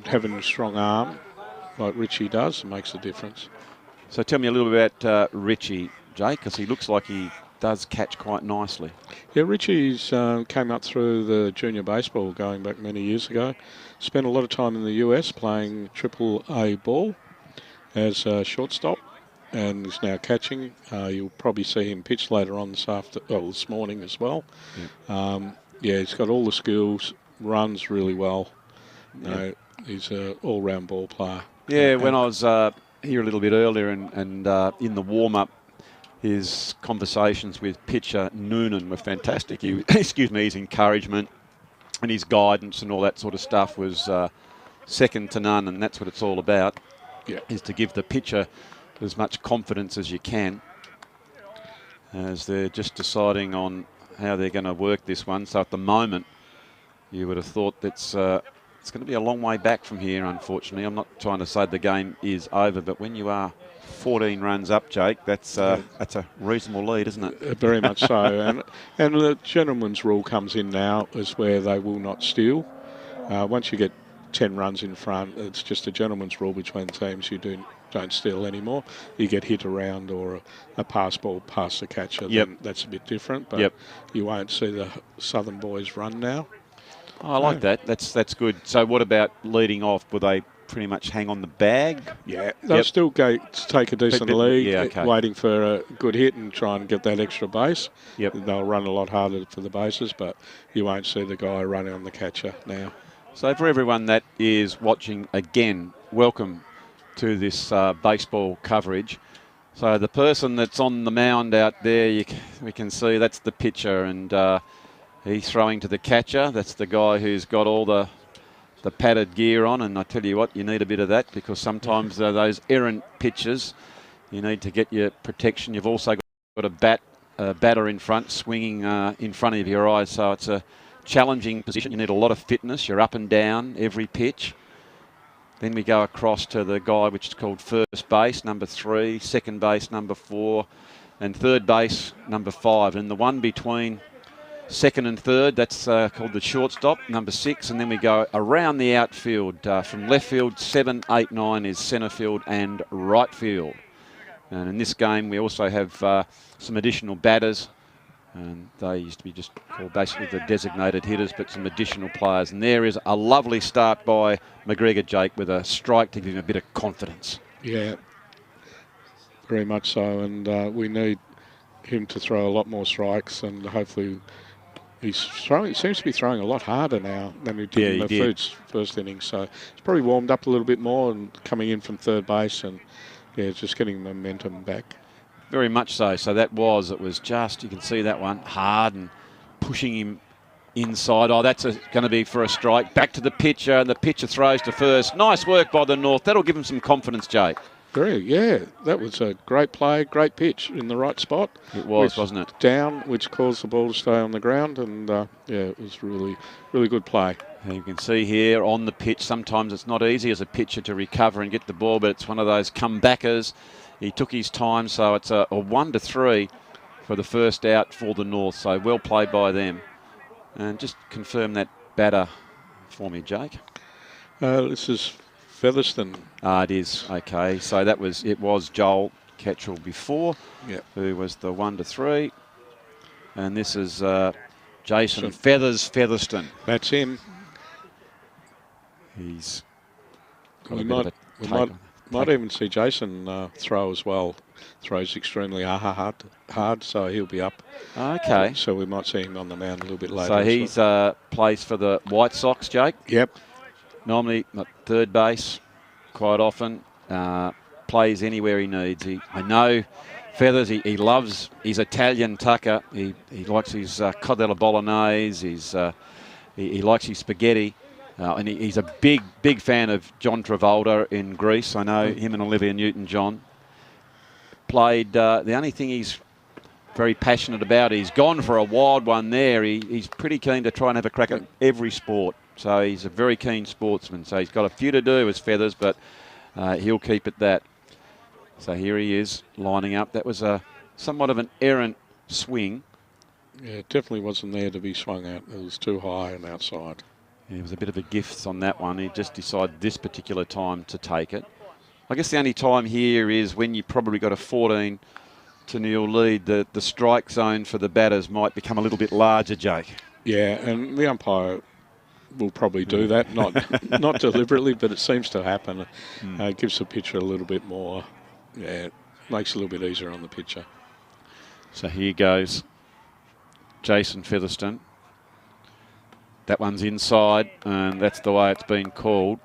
having a strong arm like Richie does makes a difference. So tell me a little bit about Richie, Jake, because he looks like he does catch quite nicely. Yeah, Richie's came up through the junior baseball going back many years ago. Spent a lot of time in the US playing AAA ball as a shortstop, and is now catching. You'll probably see him pitch later on this morning as well. Yeah, he's got all the skills, runs really well. No, he's an all-round ball player. Yeah, when I was here a little bit earlier and in the warm-up, his conversations with pitcher Noonan were fantastic. His encouragement and his guidance and all that sort of stuff was second to none, and that's what it's all about, is to give the pitcher as much confidence as you can as they're just deciding on how they're going to work this one. So at the moment, you would have thought that's it's going to be a long way back from here, unfortunately. I'm not trying to say the game is over, but when you are 14 runs up, Jake, that's a reasonable lead, isn't it? Very much so. And the gentleman's rule comes in now, is where they will not steal. Once you get 10 runs in front, it's just a gentleman's rule between teams. You don't steal anymore. You get hit around or a pass ball past the catcher, then that's a bit different. But you won't see the Southern boys run now. Oh, I like that. That's good. So what about leading off? Will they pretty much hang on the bag? Yeah, they'll still go to take a decent lead, waiting for a good hit and try and get that extra base. They'll run a lot harder for the bases, but you won't see the guy running on the catcher now. So for everyone that is watching, again, welcome to this baseball coverage. So the person that's on the mound out there, we can see that's the pitcher, and he's throwing to the catcher. That's the guy who's got all the padded gear on, and I tell you what, you need a bit of that, because sometimes those errant pitches, you need to get your protection. You've also got a batter in front, swinging in front of your eyes, so it's a challenging position. You need a lot of fitness. You're up and down every pitch. Then we go across to the guy which is called first base, number 3, second base, number 4, and third base, number 5. And the one between second and third, that's called the shortstop, number 6, and then we go around the outfield. From left field, 7, 8, 9 is centre field and right field. And in this game, we also have some additional batters, and they used to be just called basically the designated hitters, but some additional players. And there is a lovely start by McGregor, Jake, with a strike to give him a bit of confidence. Yeah, very much so, and we need him to throw a lot more strikes, and hopefully he seems to be throwing a lot harder now than he did in the first innings. So he's probably warmed up a little bit more and coming in from third base, and just getting momentum back. Very much so. So it was just, you can see that one, hard and pushing him inside. Oh, that's going to be for a strike. Back to the pitcher, and the pitcher throws to first. Nice work by the North. That'll give him some confidence, Jake. That was a great play, great pitch in the right spot. It was, wasn't it? Down, which caused the ball to stay on the ground, and it was really, really good play. And you can see here on the pitch, sometimes it's not easy as a pitcher to recover and get the ball, but it's one of those comebackers. He took his time, so it's a 1-3 for the first out for the North. So well played by them. And just confirm that batter for me, Jake. This is Featherston. It is. Okay. So it was Joel Ketchell before, who was the 1-3. And this is Jason Featherston. That's him. He's we might even see Jason throw as well. Throws extremely hard, so he'll be up. Okay. So we might see him on the mound a little bit later. So he's plays for the White Sox, Jake? Yep. Normally at third base, quite often. Plays anywhere he needs. I know Feathers, he loves his Italian tucker. He likes his cod alla bolognese. He likes his spaghetti. And he's a big fan of John Travolta in Greece. I know him and Olivia Newton-John played. The only thing he's very passionate about, he's gone for a wild one there. He's pretty keen to try and have a crack at every sport. So he's a very keen sportsman. So he's got a few to do as Feathers, but he'll keep at that. So here he is lining up. That was somewhat of an errant swing. Yeah, it definitely wasn't there to be swung at. It was too high and outside. Yeah, it was a bit of a gift on that one. He just decided this particular time to take it. I guess the only time here is when you probably got a 14 to 0 lead. The strike zone for the batters might become a little bit larger, Jake. Yeah, and the umpire will probably do that, not deliberately, but it seems to happen. It gives the pitcher a little bit more, it makes it a little bit easier on the pitcher. So here goes Jason Featherstone. That one's inside, and that's the way it's been called.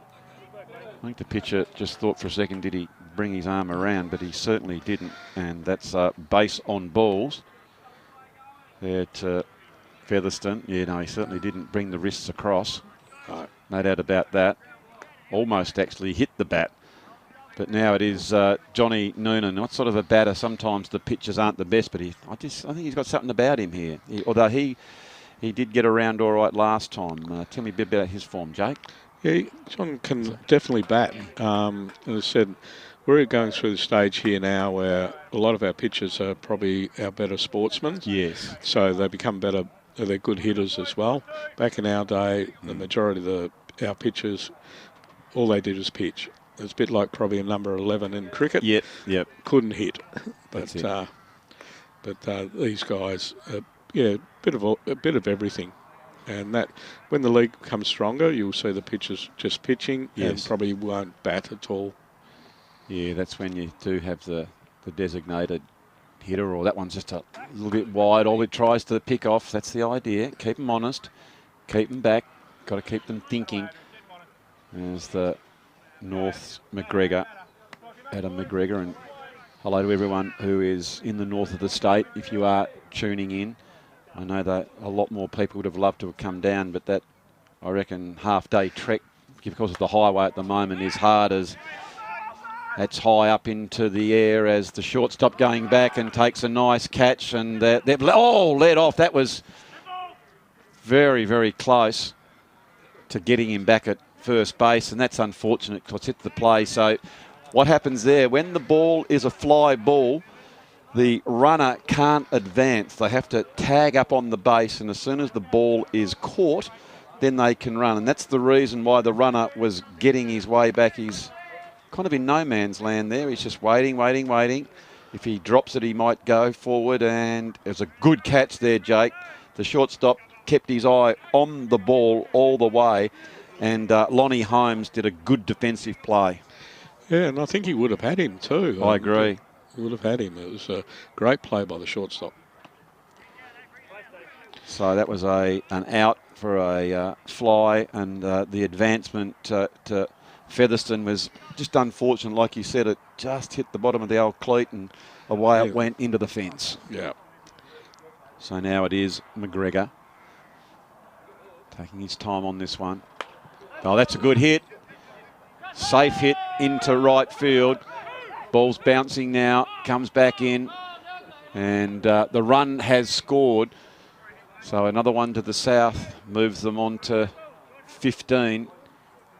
I think the pitcher just thought for a second, did he bring his arm around, but he certainly didn't, and that's base on balls. There to Featherstone. Yeah, no, he certainly didn't bring the wrists across. No doubt about that. Almost actually hit the bat. But now it is Johnny Noonan. What sort of a batter? Sometimes the pitches aren't the best, but I think he's got something about him here. Although he did get around all right last time. Tell me a bit about his form, Jake. Yeah, John can definitely bat. As I said, we're going through the stage here now where a lot of our pitchers are probably our better sportsmen. Yes. So they become better. They're good hitters as well. Back in our day, the majority of our pitchers, all they did was pitch. It's a bit like probably a number 11 in cricket. Yep. Couldn't hit. But these guys, a bit of everything. And that, when the league becomes stronger, you'll see the pitchers just pitching and probably won't bat at all. Yeah, that's when you do have the designated hitter, or that one's just a little bit wide. All it tries to pick off, that's the idea. Keep them honest, keep them back, got to keep them thinking. There's the North McGregor, Adam McGregor, and hello to everyone who is in the north of the state. If you are tuning in, I know that a lot more people would have loved to have come down, but that, I reckon, half-day trek, because of the highway at the moment, is hard as that's high up into the air as the shortstop going back and takes a nice catch, and they've let off. That was very, very close to getting him back at first base, and that's unfortunate because it's hit the play. So what happens there, when the ball is a fly ball, the runner can't advance. They have to tag up on the base, and as soon as the ball is caught, then they can run. And that's the reason why the runner was getting his way back. He's kind of in no man's land there. He's just waiting. If he drops it, he might go forward, and it was a good catch there, Jake. The shortstop kept his eye on the ball all the way, and Lonnie Holmes did a good defensive play. Yeah, and I think he would have had him too. I agree. He would have had him. It was a great play by the shortstop. So that was an out for a fly, and the advancement to Featherstone was just unfortunate. Like you said, it just hit the bottom of the old cleat, and away it went into the fence. Yeah. So now it is McGregor taking his time on this one. Oh, that's a good hit. Safe hit into right field. Ball's bouncing now, comes back in, and the run has scored. So another one to the south moves them on to 15.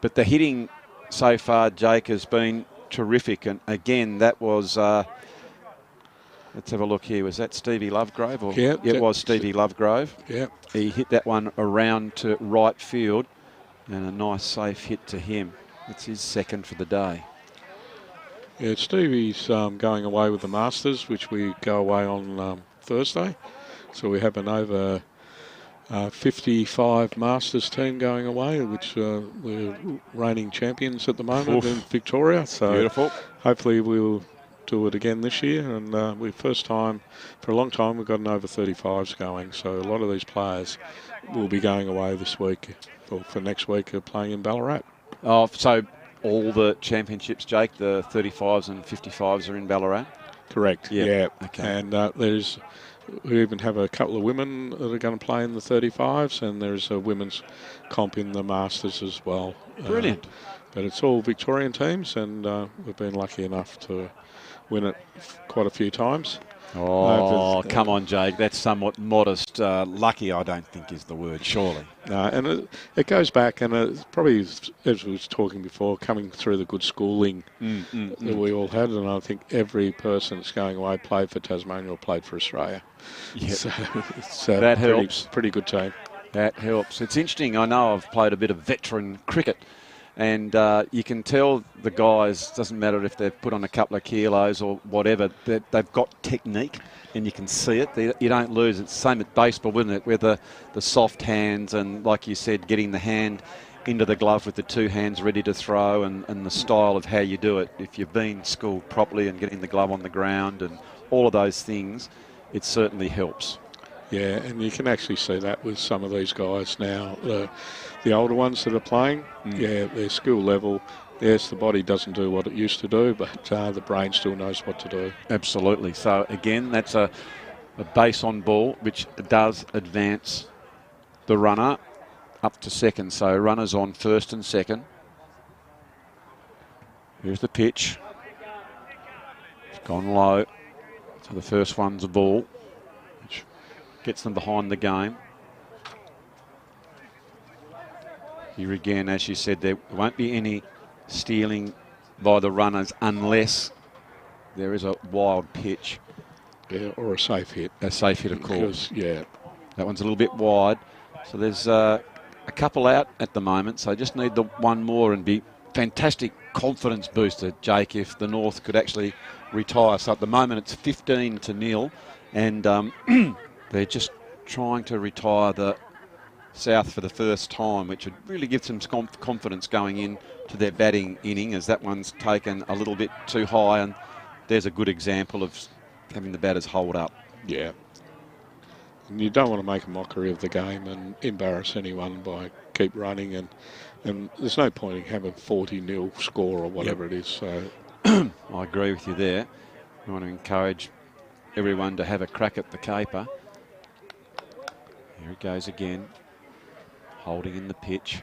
But the hitting so far, Jake, has been terrific. And again, that was, let's have a look here. Was that Stevie Lovegrove? Or? Yeah, it was Stevie Lovegrove. Yeah. He hit that one around to right field, and a nice safe hit to him. It's his second for the day. Yeah, Stevie's going away with the Masters, which we go away on Thursday. So we have an over 55 Masters team going away, which we're reigning champions at the moment in Victoria. So beautiful. Hopefully we'll do it again this year. And we first time, for a long time, we've got an over 35s going. So a lot of these players will be going away this week. For next week, are playing in Ballarat. Oh, so all the championships, Jake, the 35s and 55s are in Ballarat? Correct, yeah. yeah. Okay. And there's We even have a couple of women that are going to play in the 35s, and there's a women's comp in the Masters as well. Brilliant. But it's all Victorian teams, and we've been lucky enough to win it quite a few times. Oh, come on, Jake. That's somewhat modest. Lucky, I don't think, is the word, surely. No, and it goes back, and it's probably, as we was talking before, coming through the good schooling that we all had, and I think every person that's going away played for Tasmania or played for Australia. Yep. So it's that helps. Pretty good team. That helps. It's interesting. I know I've played a bit of veteran cricket, and you can tell the guys, doesn't matter if they've put on a couple of kilos or whatever, they've got technique, and you can see it. You don't lose. It's the same at baseball, isn't it, with the soft hands and, like you said, getting the hand into the glove with the two hands ready to throw, and the style of how you do it. If you've been schooled properly and getting the glove on the ground and all of those things, it certainly helps. Yeah, and you can actually see that with some of these guys now. The older ones that are playing, yeah, their skill level, yes, the body doesn't do what it used to do, but the brain still knows what to do. Absolutely. So, again, that's a base on ball, which does advance the runner up to second. So, runners on first and second. Here's the pitch. It's gone low. So, the first one's a ball, which gets them behind the game. Here again, as you said, there won't be any stealing by the runners unless there is a wild pitch. Yeah, or a safe hit. A safe hit, of course. Yeah. That one's a little bit wide. So there's a couple out at the moment. So just need the one more and be fantastic confidence booster, Jake, if the North could actually retire. So at the moment it's 15-0, and they're just trying to retire the South for the first time, which would really give some confidence going in to their batting inning, as that one's taken a little bit too high, and there's a good example of having the batters hold up. Yeah. And you don't want to make a mockery of the game and embarrass anyone by keep running, and there's no point in having 40-0 score or whatever it is. So I agree with you there. I want to encourage everyone to have a crack at the caper. Here it goes again. Holding in the pitch.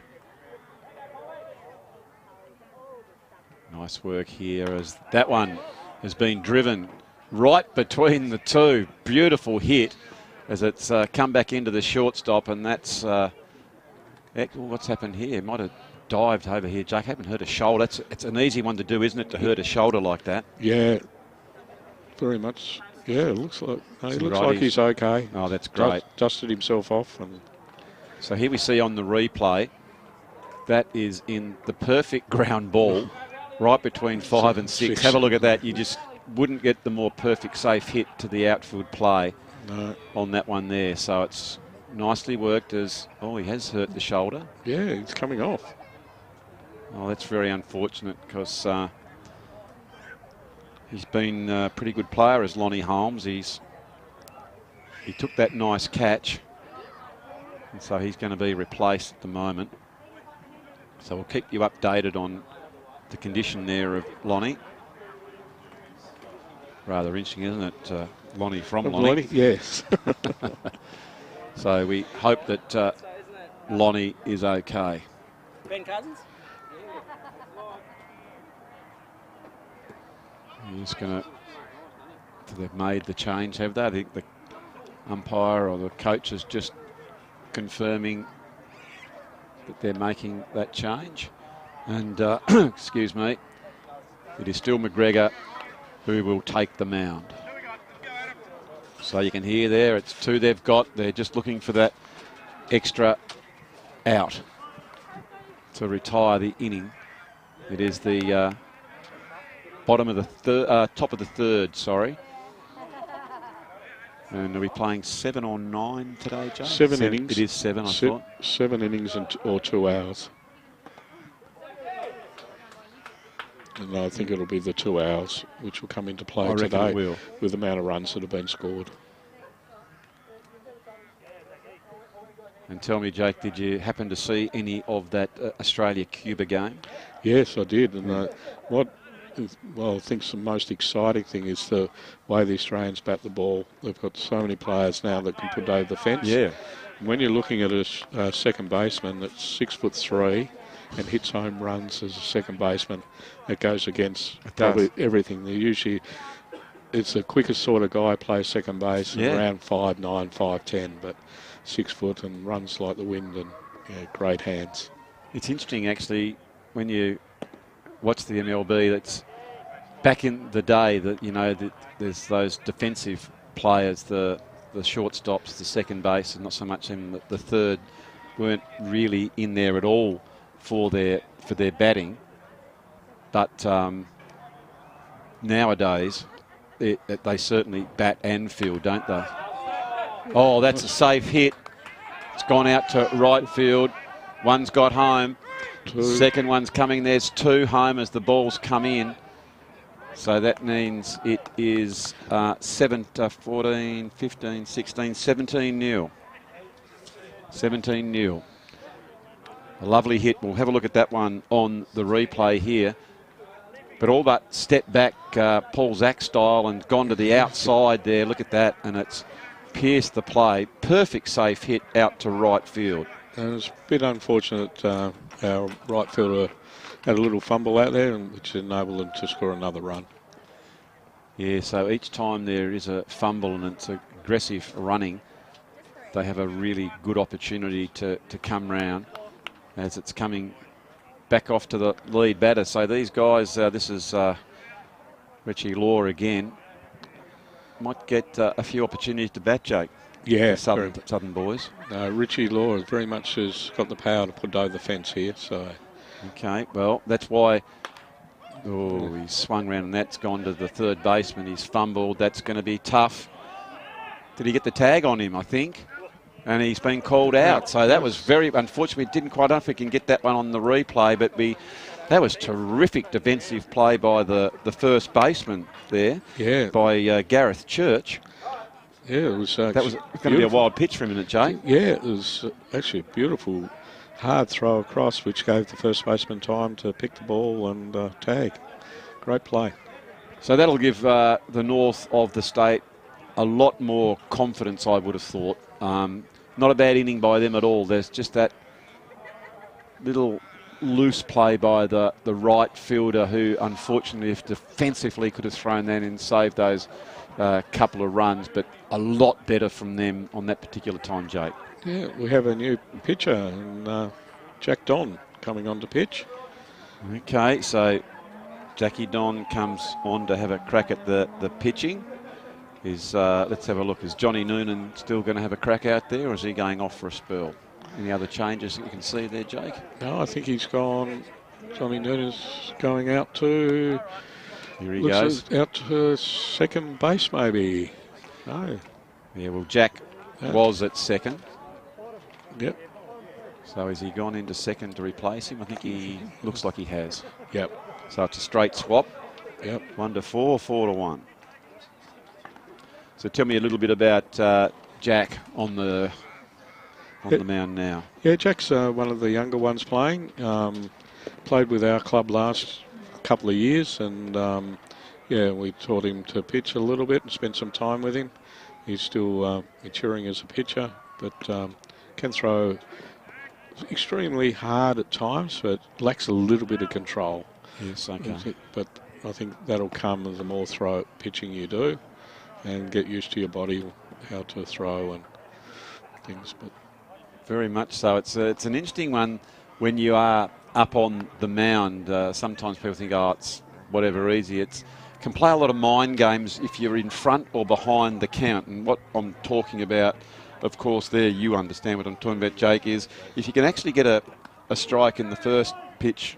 Nice work here as that one has been driven right between the two. Beautiful hit as it's come back into the shortstop, and that's what's happened here. Might have dived over here, Jake. I haven't hurt a shoulder. It's an easy one to do, isn't it, to hurt a shoulder like that? Yeah, very much. Yeah, it looks like like he's okay. Oh, that's great. Dusted himself off. And so here we see on the replay, that is in the perfect ground ball, right between 5 and 6. Have a look at that. You just wouldn't get the more perfect safe hit to the outfield play on that one there. So it's nicely worked as, he has hurt the shoulder. Yeah, it's coming off. Oh, that's very unfortunate because he's been a pretty good player as Lonnie Holmes. He took that nice catch, and so he's going to be replaced at the moment. So we'll keep you updated on the condition there of Lonnie. Rather interesting, isn't it? Lonnie from Lonnie. Yes. So we hope that Lonnie is okay. Ben Cousins? He's going to... They've made the change, have they? I think the umpire or the coach is just confirming that they're making that change. And, excuse me, it is still McGregor who will take the mound. So you can hear there, it's 2 they've got. They're just looking for that extra out to retire the inning. It is the top of the third, sorry. And are we playing 7 or 9 today, Joe? 7 innings. It is 7, I thought. 7 innings or 2 hours. And I think it'll be the 2 hours which will come into play today with the amount of runs that have been scored. And tell me, Jake, did you happen to see any of that Australia-Cuba game? Yes, I did. And well, I think the most exciting thing is the way the Australians bat the ball. They've got so many players now that can put over the fence. Yeah. When you're looking at a second baseman that's 6'3" and hits home runs as a second baseman, it goes against probably everything. They're usually, it's the quickest sort of guy plays second base, around 5'9", 5'10", but 6 foot and runs like the wind and great hands. It's interesting actually when you watch the MLB. That's back in the day that there's those defensive players, the shortstops, the second base, and not so much in the third, weren't really in there at all for their batting. But nowadays, they certainly bat and field, don't they? Oh, that's a safe hit. It's gone out to right field. One's got home. Second one's coming. There's 2 home as the ball's come in. So that means it is 14, 15, 16, 17-0. 17-0. A lovely hit. We'll have a look at that one on the replay here. But all but stepped back Paul Zach style and gone to the outside there. Look at that. And it's pierced the play. Perfect safe hit out to right field. And it's a bit unfortunate our right fielder had a little fumble out there, which enabled them to score another run. Yeah, so each time there is a fumble and it's aggressive running, they have a really good opportunity to come round as it's coming back off to the lead batter. So these guys, this is Richie Law again, might get a few opportunities to bat, Jake. Yeah, Southern boys. Richie Law has very much has got the power to put over the fence here. So, okay, well that's why. Oh, he's swung round and that's gone to the third baseman. He's fumbled. That's going to be tough. Did he get the tag on him? I think, and he's been called out. So that was very unfortunate. We didn't quite know if we can get that one on the replay, but that was terrific defensive play by the first baseman there. Yeah, by Gareth Church. Yeah, it was. That was going to be a wild pitch for a minute, Jay. Yeah, it was actually a beautiful, hard throw across, which gave the first baseman time to pick the ball and tag. Great play. So that'll give the north of the state a lot more confidence, I would have thought. Not a bad inning by them at all. There's just that little loose play by the right fielder who, unfortunately, if defensively could have thrown that in and saved those couple of runs, but a lot better from them on that particular time, Jake. Yeah, we have a new pitcher, and Jack Don coming on to pitch. Okay, so Jackie Don comes on to have a crack at the pitching. Let's have a look. Is Johnny Noonan still going to have a crack out there, or is he going off for a spell? Any other changes that you can see there, Jake? No, I think he's gone. Johnny Noonan's going out to... Here he goes. Out to second base, maybe. No. Yeah, well, Jack was at second. Yep. So has he gone into second to replace him? I think he looks like he has. Yep. So it's a straight swap. Yep. 1-4, 4-1. So tell me a little bit about Jack on the mound now. Yeah, Jack's one of the younger ones playing. Played with our club last couple of years, and we taught him to pitch a little bit and spent some time with him. He's still maturing as a pitcher, but can throw extremely hard at times, but lacks a little bit of control. Yes, okay. But I think that'll come as the more pitching you do, and get used to your body, how to throw and things. But very much so. It's an interesting one when you are up on the mound. Sometimes people think, oh, it's whatever, easy. It can play a lot of mind games if you're in front or behind the count. And what I'm talking about, of course, there you understand what I'm talking about, Jake, is if you can actually get a strike in the first pitch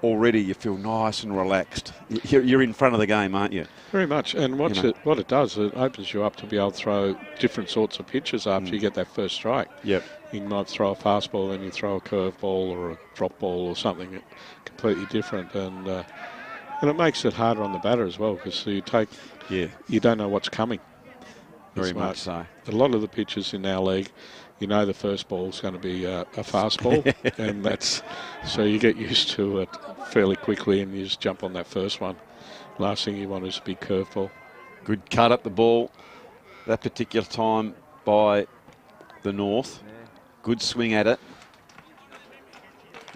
already, you feel nice and relaxed. You're in front of the game, aren't you? Very much. And what it does, it opens you up to be able to throw different sorts of pitches after you get that first strike. Yep. You might throw a fastball, then you throw a curveball or a drop ball or something completely different, and it makes it harder on the batter as well, because you don't know what's coming. Very much so. A lot of the pitches in our league, you know, the first ball's going to be a fast ball, and that's so you get used to it fairly quickly, and you just jump on that first one. Last thing you want is a big curveball. Good cut at the ball that particular time by the North. Good swing at it.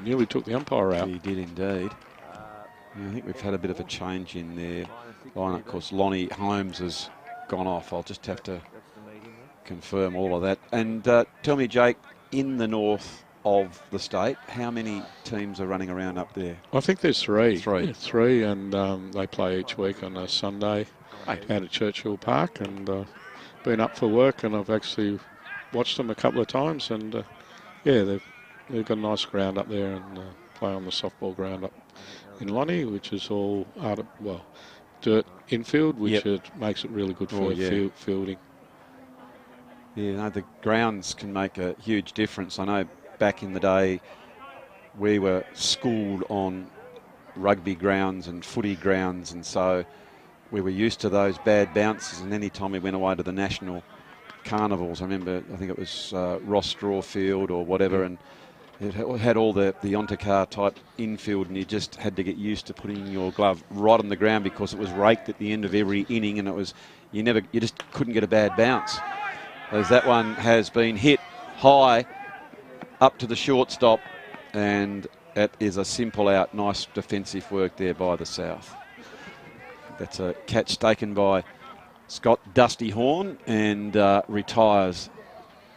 Nearly took the umpire out. He did indeed. I think we've had a bit of a change in there. Of course, Lonnie Holmes has gone off. I'll just have to confirm all of that. And tell me, Jake, in the north of the state, how many teams are running around up there? I think there's three. Three. Yeah, three, and they play each week on a Sunday out at Churchill Park. And been up for work, and I've actually watched them a couple of times. And yeah, they've got a nice ground up there, and play on the softball ground up in Lonnie, which is all dirt infield, which it makes it really good for fielding. Yeah, no, the grounds can make a huge difference. I know back in the day we were schooled on rugby grounds and footy grounds, and so we were used to those bad bounces, and any time we went away to the national carnivals, I think it was Ross Straw Field or whatever, and it had all the Ontakar type infield, and you just had to get used to putting your glove right on the ground because it was raked at the end of every inning, and it was you just couldn't get a bad bounce. As that one has been hit high up to the shortstop, and that is a simple out. Nice defensive work there by the South. That's a catch taken by Scott Dusty Horn, and retires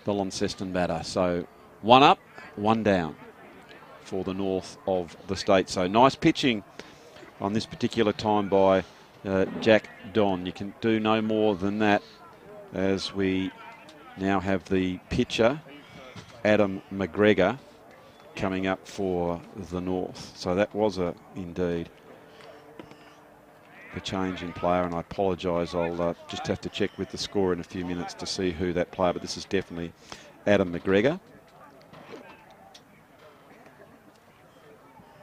the Launceston batter. So 1 up, 1 down for the north of the state. So nice pitching on this particular time by Jack Don. You can do no more than that, as we now have the pitcher, Adam McGregor, coming up for the north. So that was indeed a change in player, and I apologise. I'll just have to check with the score in a few minutes to see who that player, but this is definitely Adam McGregor.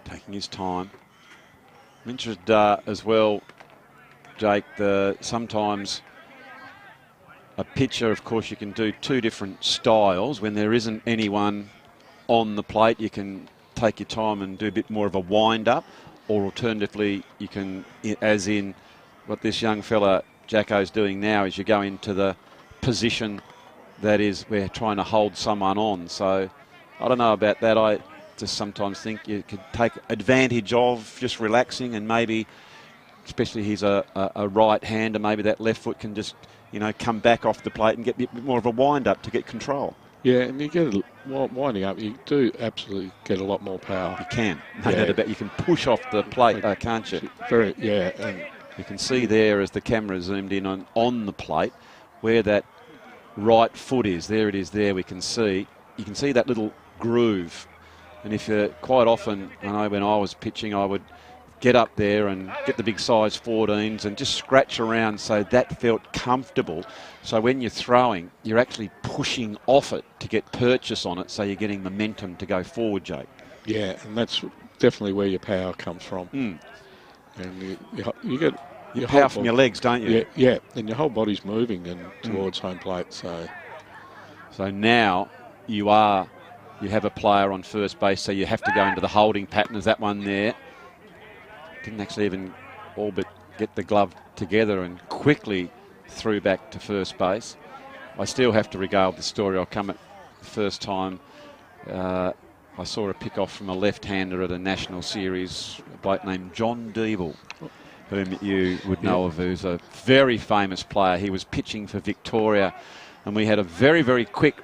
Taking his time. I'm interested as well, Jake, sometimes a pitcher, of course, you can do two different styles. When there isn't anyone on the plate, you can take your time and do a bit more of a wind-up, or alternatively, you can, as in what this young fella Jacko's doing now, is you go into the position that is we're trying to hold someone on. So I don't know about that. I just sometimes think you could take advantage of just relaxing, and maybe, especially he's a right-hander, maybe that left foot can just, come back off the plate and get a bit more of a wind-up to get control. Yeah, and you get winding up, you do absolutely get a lot more power. You can. No doubt about it. You can push off the plate, can't you? And you can see there as the camera zoomed in on the plate where that right foot is. There it is there, we can see. You can see that little groove. And if quite often, I know when I was pitching, I would get up there and get the big size 14s and just scratch around so that felt comfortable. So when you're throwing, you're actually pushing off it to get purchase on it, so you're getting momentum to go forward, Jake. Yeah, and that's definitely where your power comes from. Mm. And you get your power from your legs, don't you? Yeah, and your whole body's moving and towards home plate. So now you have a player on first base, so you have to go into the holding pattern. Is that one there? Didn't actually even all but get the glove together and quickly threw back to first base. I still have to regale the story. I'll come at the first time. I saw a pick-off from a left-hander at a national series, a bloke named John Deeble, whom you would know of, who's a very famous player. He was pitching for Victoria, and we had a very, very quick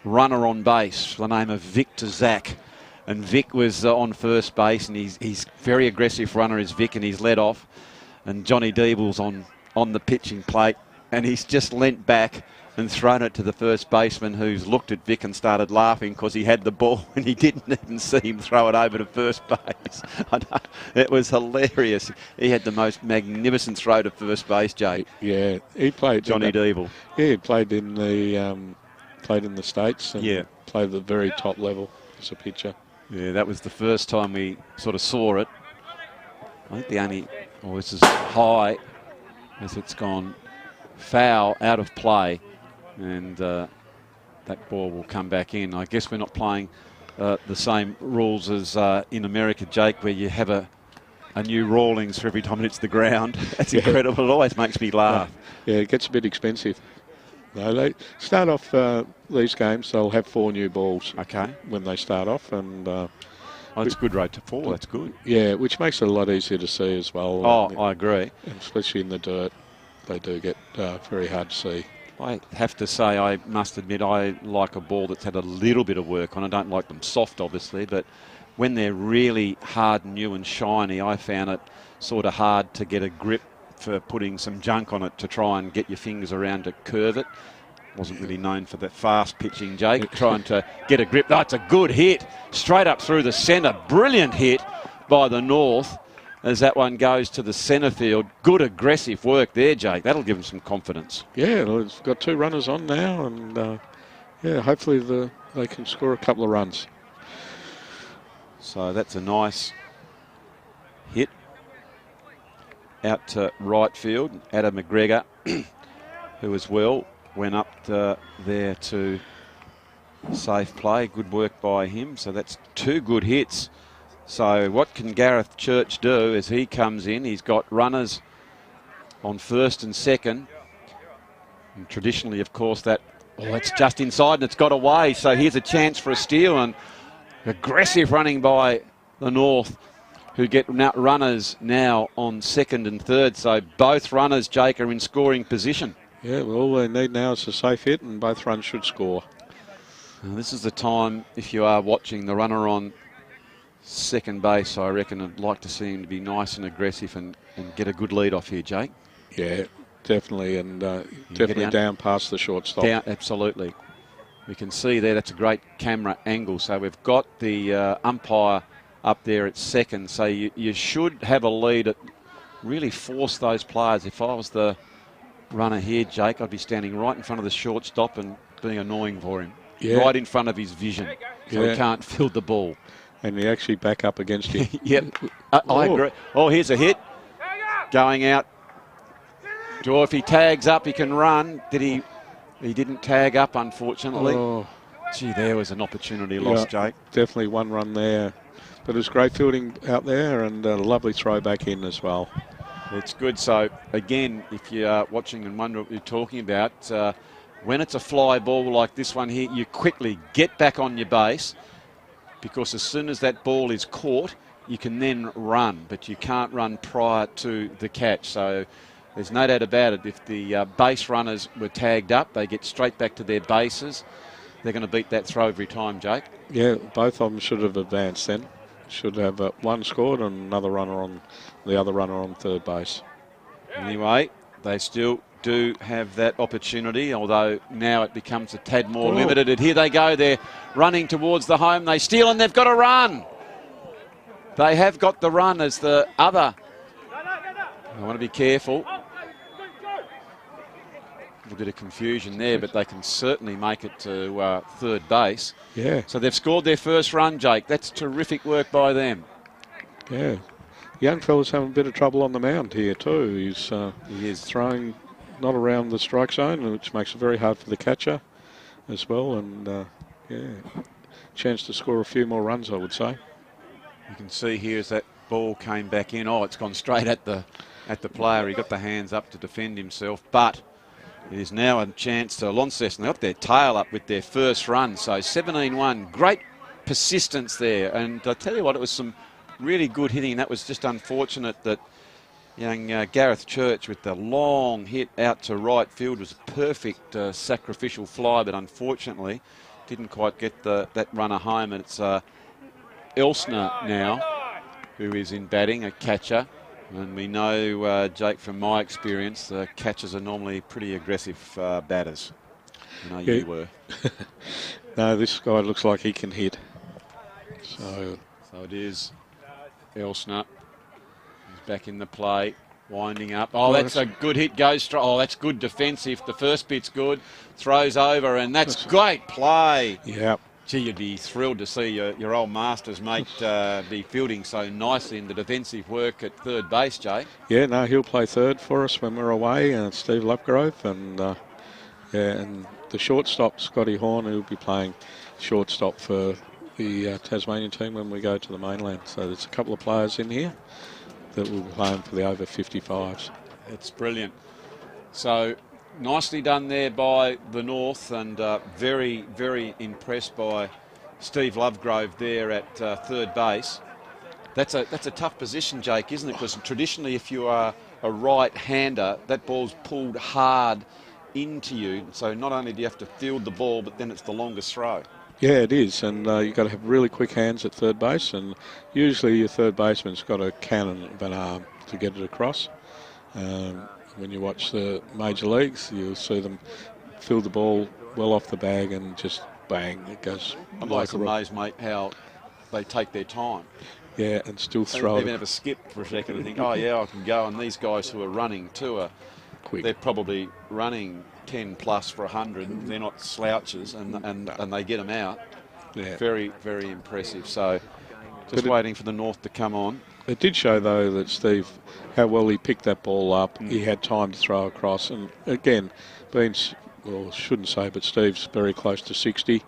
runner on base, the name of Victor Zack. And Vic was on first base, and he's very aggressive runner is Vic, and he's led off. And Johnny Deeble's on the pitching plate, and he's just leant back and thrown it to the first baseman, who's looked at Vic and started laughing because he had the ball and he didn't even see him throw it over to first base. I know, it was hilarious. He had the most magnificent throw to first base, Jake. Yeah, he played Johnny Deeble. Yeah, he played in the States and played at the very top level as a pitcher. Yeah, that was the first time we sort of saw it. I think this is high as it's gone foul out of play, and that ball will come back in. I guess we're not playing the same rules as in America, Jake, where you have a new Rawlings for every time it hits the ground. That's incredible. It always makes me laugh. Yeah, it gets a bit expensive. No, they start off these games, they'll have 4 new balls when they start off. And that's a good rate to 4. That's good. Yeah, which makes it a lot easier to see as well. I agree. And especially in the dirt, they do get very hard to see. I have to say, I must admit, I like a ball that's had a little bit of work on. I don't like them soft, obviously, but when they're really hard, new and shiny, I found it sort of hard to get a grip for putting some junk on it to try and get your fingers around to curve it. Wasn't really known for that fast pitching, Jake, trying to get a grip. That's a good hit, straight up through the centre. Brilliant hit by the North as that one goes to the centre field. Good aggressive work there, Jake. That'll give them some confidence. Yeah, it's got 2 runners on now, and hopefully they can score a couple of runs. So that's a nice hit out to right field. Adam McGregor, who as well went up there to safe play. Good work by him. So that's 2 good hits. So what can Gareth Church do as he comes in? He's got runners on first and second. And traditionally, of course, that's just inside and it's got away. So here's a chance for a steal, and aggressive running by the North, who get runners now on second and third. So both runners, Jake, are in scoring position. Yeah, well, all they need now is a safe hit, and both runs should score. Now, this is the time, if you are watching the runner on second base, I reckon I'd like to see him to be nice and aggressive and get a good lead off here, Jake. Yeah, definitely, and definitely down past the shortstop. Down, absolutely. We can see there, that's a great camera angle. So we've got the umpire up there at second. So you should have a lead, really force those players. If I was the runner here, Jake, I'd be standing right in front of the shortstop and being annoying for him. Yeah. Right in front of his vision. So he can't field the ball. And he actually back up against you. Yep. I agree. Oh, here's a hit. Going out. Or if he tags up, he can run. He didn't tag up, unfortunately. Oh. Gee, there was an opportunity lost, Jake. Definitely one run there. But it was great fielding out there and a lovely throw back in as well. It's good. So, again, if you're watching and wonder what you're talking about, when it's a fly ball like this one here, you quickly get back on your base, because as soon as that ball is caught, you can then run, but you can't run prior to the catch. So there's no doubt about it. If the base runners were tagged up, they get straight back to their bases. They're going to beat that throw every time, Jake. Yeah, both of them should have advanced then. Should have one scored and another runner on the other runner on third base. Anyway, they still do have that opportunity, although now it becomes a tad more limited. And here they go. They're running towards the home. They steal and they've got a run. They have got the run as the other. I want to be careful. A little bit of confusion there, but they can certainly make it to third base. Yeah. So they've scored their first run, Jake. That's terrific work by them. Yeah. Young fella's having a bit of trouble on the mound here too. He is throwing not around the strike zone, which makes it very hard for the catcher as well. And chance to score a few more runs, I would say. You can see here as that ball came back in. Oh, it's gone straight at the player. He got the hands up to defend himself, but it is now a chance to Launceston. They got their tail up with their first run. So 17-1, great persistence there. And I tell you what, it was some really good hitting. That was just unfortunate that young Gareth Church with the long hit out to right field was a perfect sacrificial fly, but unfortunately didn't quite get that runner home. And it's Elsner now who is in batting, a catcher. And we know, Jake, from my experience, the catchers are normally pretty aggressive batters. I know you were. No, this guy looks like he can hit. So it is Elsner. He's back in the play, winding up. Oh, that's a good hit. Goes straight. Oh, that's good defensive. The first bit's good. Throws over, and that's great play. Yeah. Gee, you'd be thrilled to see your old Masters mate be fielding so nicely in the defensive work at third base, Jake. Yeah, no, he'll play third for us when we're away, Steve Lovegrove, and and the shortstop, Scotty Horn, who'll be playing shortstop for the Tasmanian team when we go to the mainland. So there's a couple of players in here that will be playing for the over 55s. It's brilliant. So nicely done there by the North, and very, very impressed by Steve Lovegrove there at third base. That's a tough position, Jake, isn't it? Because traditionally, if you are a right-hander, that ball's pulled hard into you. So not only do you have to field the ball, but then it's the longest throw. Yeah, it is, and you've got to have really quick hands at third base, and usually your third baseman's got a cannon of an arm to get it across. When you watch the major leagues, you'll see them field the ball well off the bag and just bang, it goes. I'm always amazed, mate, how they take their time. Yeah, and still throw they it. even have a skip for a second and think, oh yeah, I can go. And these guys who are running too are quick. They're probably running 10 plus for 100. They're not slouches, and they get them out. Yeah. Very, very impressive. So just waiting for the North to come on. It did show, though, that Steve, how well he picked that ball up. He had time to throw across. And again, shouldn't say, but Steve's very close to 60.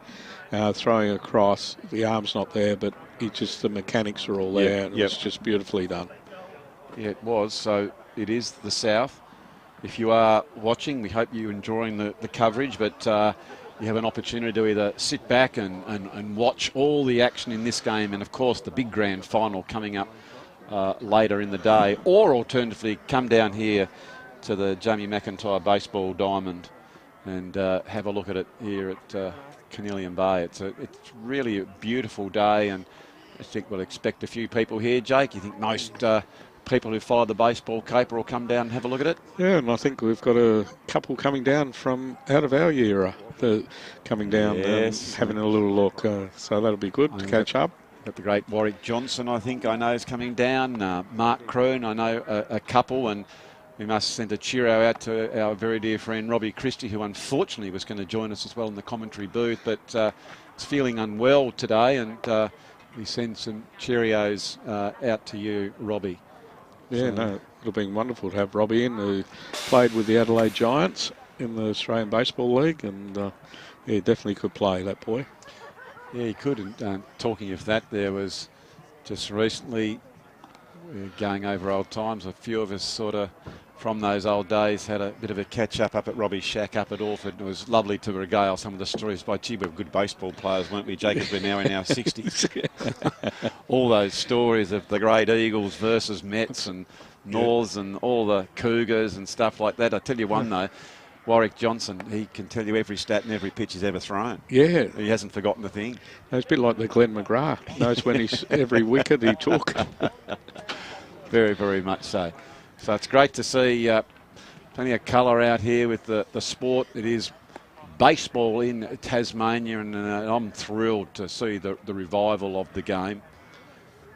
Throwing across, the arm's not there, but the mechanics are all there. And it was just beautifully done. Yeah, it was. So it is the South. If you are watching, we hope you're enjoying the coverage, but you have an opportunity to either sit back and watch all the action in this game, and of course the big grand final coming up later in the day, or alternatively come down here to the Jamie McIntyre Baseball Diamond and have a look at it here at Carnelian Bay. It's really a beautiful day, and I think we'll expect a few people here. Jake, you think most people who follow the baseball caper will come down and have a look at it? Yeah, and I think we've got a couple coming down from out of our era. They're coming down and having a little look, so that'll be good to catch up. Got the great Warwick Johnson, I think I know, is coming down. Mark Kroon, I know a couple, and we must send a cheerio out to our very dear friend Robbie Christie, who unfortunately was going to join us as well in the commentary booth, but is feeling unwell today, and we send some cheerios out to you, Robbie. Yeah, no, it'll be wonderful to have Robbie in, who played with the Adelaide Giants in the Australian Baseball League, and he definitely could play, that boy. Yeah, he could. And talking of that, there was just recently, going over old times, a few of us sort of from those old days had a bit of a catch-up at Robbie's shack up at Orford. It was lovely to regale some of the stories by, gee, we're good baseball players, weren't we, Jacob? We're now in our 60s. All those stories of the great Eagles versus Mets and Norths and all the Cougars and stuff like that. I tell you one, though, Warwick Johnson, he can tell you every stat and every pitch he's ever thrown. Yeah. He hasn't forgotten a thing. It's a bit like the Glenn McGrath. Knows when every wicket he took. Very, very much so. So it's great to see plenty of colour out here with the sport. It is baseball in Tasmania, and I'm thrilled to see the revival of the game.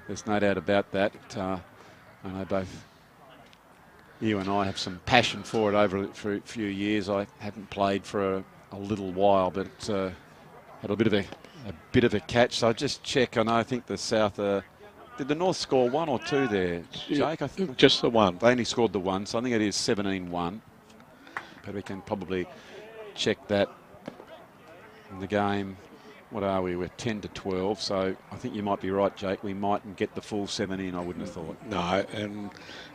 There's no doubt about that. I know both you and I have some passion for it for a few years. I haven't played for a little while, but had a bit of a catch. So I'll just check. I think the South. Did the North score 1 or 2 there, Jake? I think just the one. They only scored the one, so I think it is 17-1. But we can probably check that in the game. What are we? We're 10-12, so I think you might be right, Jake. We mightn't get the full 7 in, I wouldn't have thought. No, and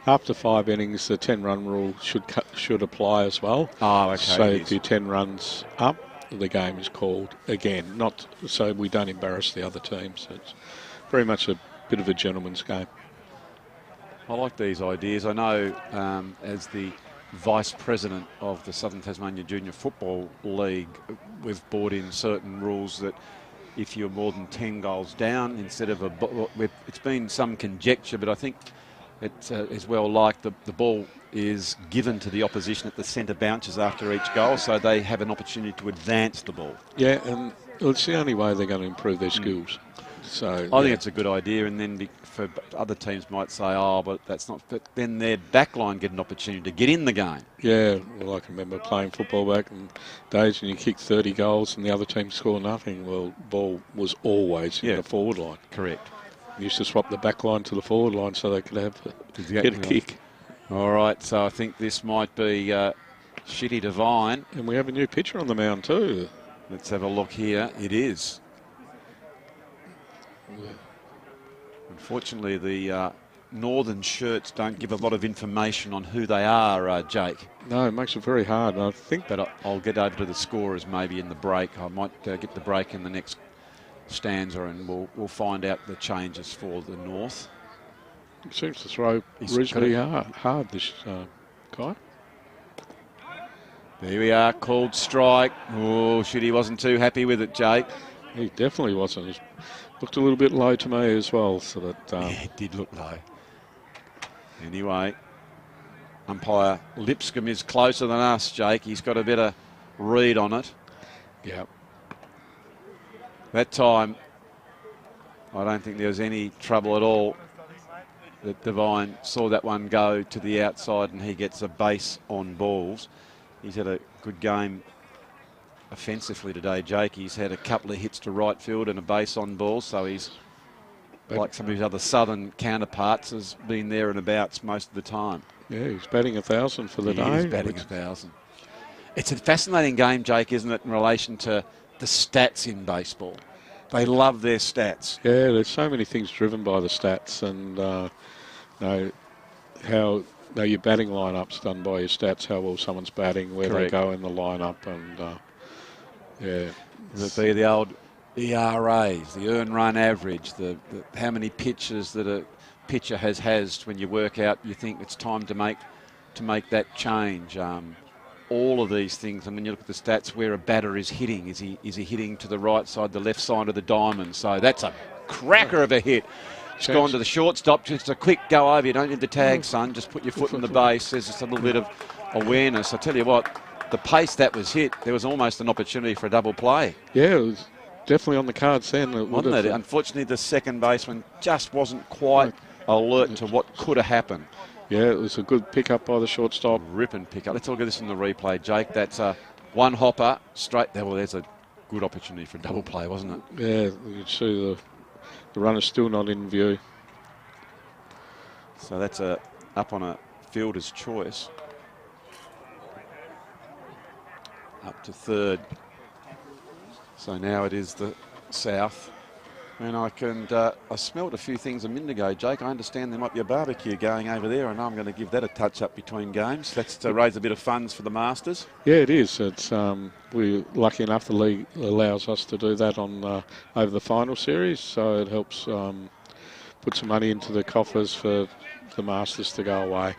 after 5 innings, the 10-run rule should apply as well. Oh, okay. So if you're 10 runs up, the game is called again. Not so we don't embarrass the other teams. It's very much a bit of a gentleman's game. I like these ideas. I know as the Vice President of the Southern Tasmania Junior Football League, we've brought in certain rules that if you're more than 10 goals down, instead of it's been some conjecture, but I think it is well like the ball is given to the opposition at the centre bounces after each goal, so they have an opportunity to advance the ball. Yeah, and it's the only way they're going to improve their skills. So I think it's a good idea, and then for other teams might say, oh, but that's not. But then their backline get an opportunity to get in the game. Yeah, well, I can remember playing football back in days when you kicked 30 goals and the other team scored nothing. Well, ball was always in the forward line. Correct. You used to swap the back line to the forward line so they could get a kick. All right, so I think this might be Shitty Divine. And we have a new pitcher on the mound too. Let's have a look here. It is. Unfortunately, the northern shirts don't give a lot of information on who they are, Jake. No, it makes it very hard. I think but I'll get over to the scorers maybe in the break. I might get the break in the next stanza, and we'll find out the changes for the north. He seems to throw reasonably hard, this guy. There we are, called strike. Oh, Shitty wasn't too happy with it, Jake. He definitely wasn't. It looked a little bit low to me as well. So that yeah, it did look low. Anyway, umpire Lipscomb is closer than us, Jake. He's got a better read on it. Yeah. That time, I don't think there was any trouble at all. That Divine saw that one go to the outside and he gets a base on balls. He's had a good game offensively today, Jake. He's had a couple of hits to right field and a base on balls, so he's, like some of his other southern counterparts, has been there and abouts most of the time. Yeah, he's batting 1,000 for the day. He's batting 1,000. It's a fascinating game, Jake, isn't it, in relation to the stats in baseball? They love their stats. Yeah, there's so many things driven by the stats, and how your batting lineup's done by your stats, how well someone's batting, where Correct. they go in the lineup, and yeah. It'd be the old ERAs, the earn run average, the how many pitches that a pitcher has when you work out, you think it's time to make that change. All of these things, and when you look at the stats, where a batter is hitting, is he hitting to the right side, the left side of the diamond? So that's a cracker of a hit. It's gone to the shortstop. Just a quick go over. You don't need the tag, son. Just put your foot in the base. There's just a little bit of awareness. I tell you what, the pace that was hit, there was almost an opportunity for a double play. Yeah, it was definitely on the cards then. Wasn't it? Unfortunately, the second baseman just wasn't quite alert to what could have happened. Yeah, it was a good pick-up by the shortstop. Rip and pick up. Let's look at this in the replay, Jake. That's one hopper straight there. Well, there's a good opportunity for a double play, wasn't it? Yeah, you can see the runner's still not in view. So that's up on a fielder's choice. Up to third. So now it is the south. And I smelled a few things a minute ago, Jake. I understand there might be a barbecue going over there. I know I'm going to give that a touch up between games. That's to raise a bit of funds for the Masters. Yeah, it is. It's we're lucky enough the league allows us to do that on over the final series, so it helps put some money into the coffers for the Masters to go away.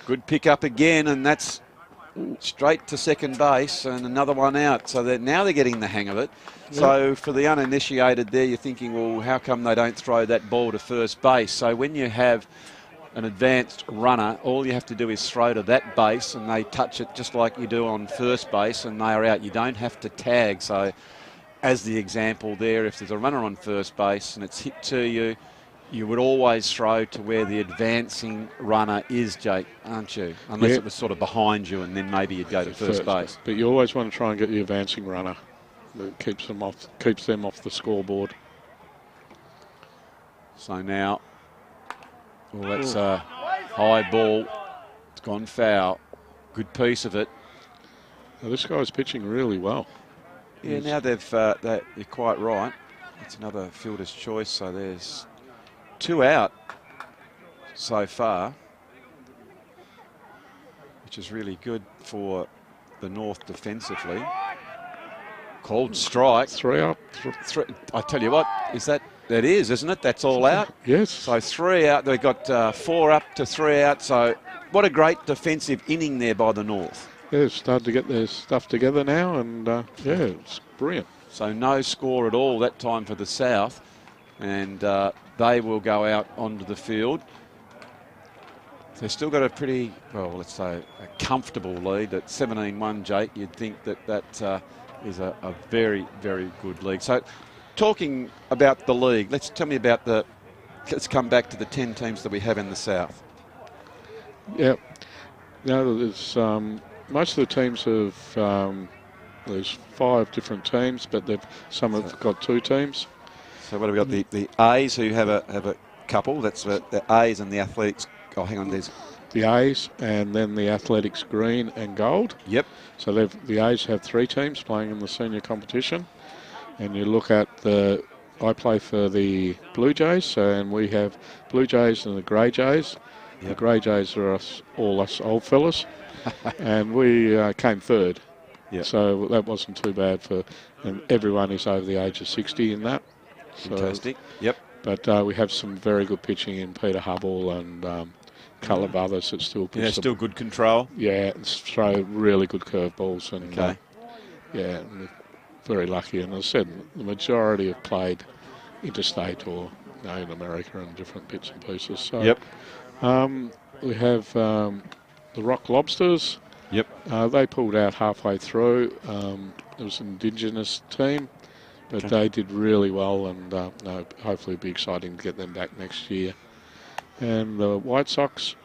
Good pick up again, and that's straight to second base and another one out. So that now they're getting the hang of it. Yep. So for the uninitiated there, you're thinking, well, how come they don't throw that ball to first base? So when you have an advanced runner, all you have to do is throw to that base and they touch it just like you do on first base and they are out. You don't have to tag. So as the example there, if there's a runner on first base and it's hit to you, you would always throw to where the advancing runner is, Jake, aren't you? Unless it was sort of behind you and then maybe you'd go to first base. But you always want to try and get the advancing runner. That keeps them off the scoreboard. So now, well, that's a high ball. It's gone foul. Good piece of it. Now, this guy's pitching really well. Yeah, now you're quite right. It's another fielder's choice, so there's 2 out so far, which is really good for the North defensively. Called strike. 3 up. I tell you what, that is, isn't it? That's all out. Yes. So 3 out. They've got 4 up to 3 out. So what a great defensive inning there by the North. Yeah, they've started to get their stuff together now, and yeah, it's brilliant. So no score at all that time for the South, and they will go out onto the field. They've still got a pretty, well, let's say a comfortable lead at 17-1, Jake. You'd think that is a very, very good lead. So talking about the league, let's come back to the 10 teams that we have in the south. Yeah. No, there's most of the teams have there's 5 different teams, but some have got 2 teams. So what have we got? The A's who have a couple. That's the A's and the Athletics. Oh, hang on, there's the A's and then the Athletics green and gold. Yep. So the A's have 3 teams playing in the senior competition, and you look at I play for the Blue Jays, and we have Blue Jays and the Grey Jays. Yep. The Grey Jays are all us old fellas, and we came 3rd. Yep. So that wasn't too bad and everyone is over the age of 60 in that. Fantastic. Yep. But we have some very good pitching in Peter Hubble and a couple of others that still pitch. Yeah, still good control. Yeah, and throw really good curveballs. And, okay. Yeah, and very lucky. And as I said, the majority have played interstate or in America and different bits and pieces. So, yep. We have the Rock Lobsters. Yep. They pulled out halfway through. It was an Indigenous team, but they did really well, and hopefully it'll be exciting to get them back next year. And the White Sox,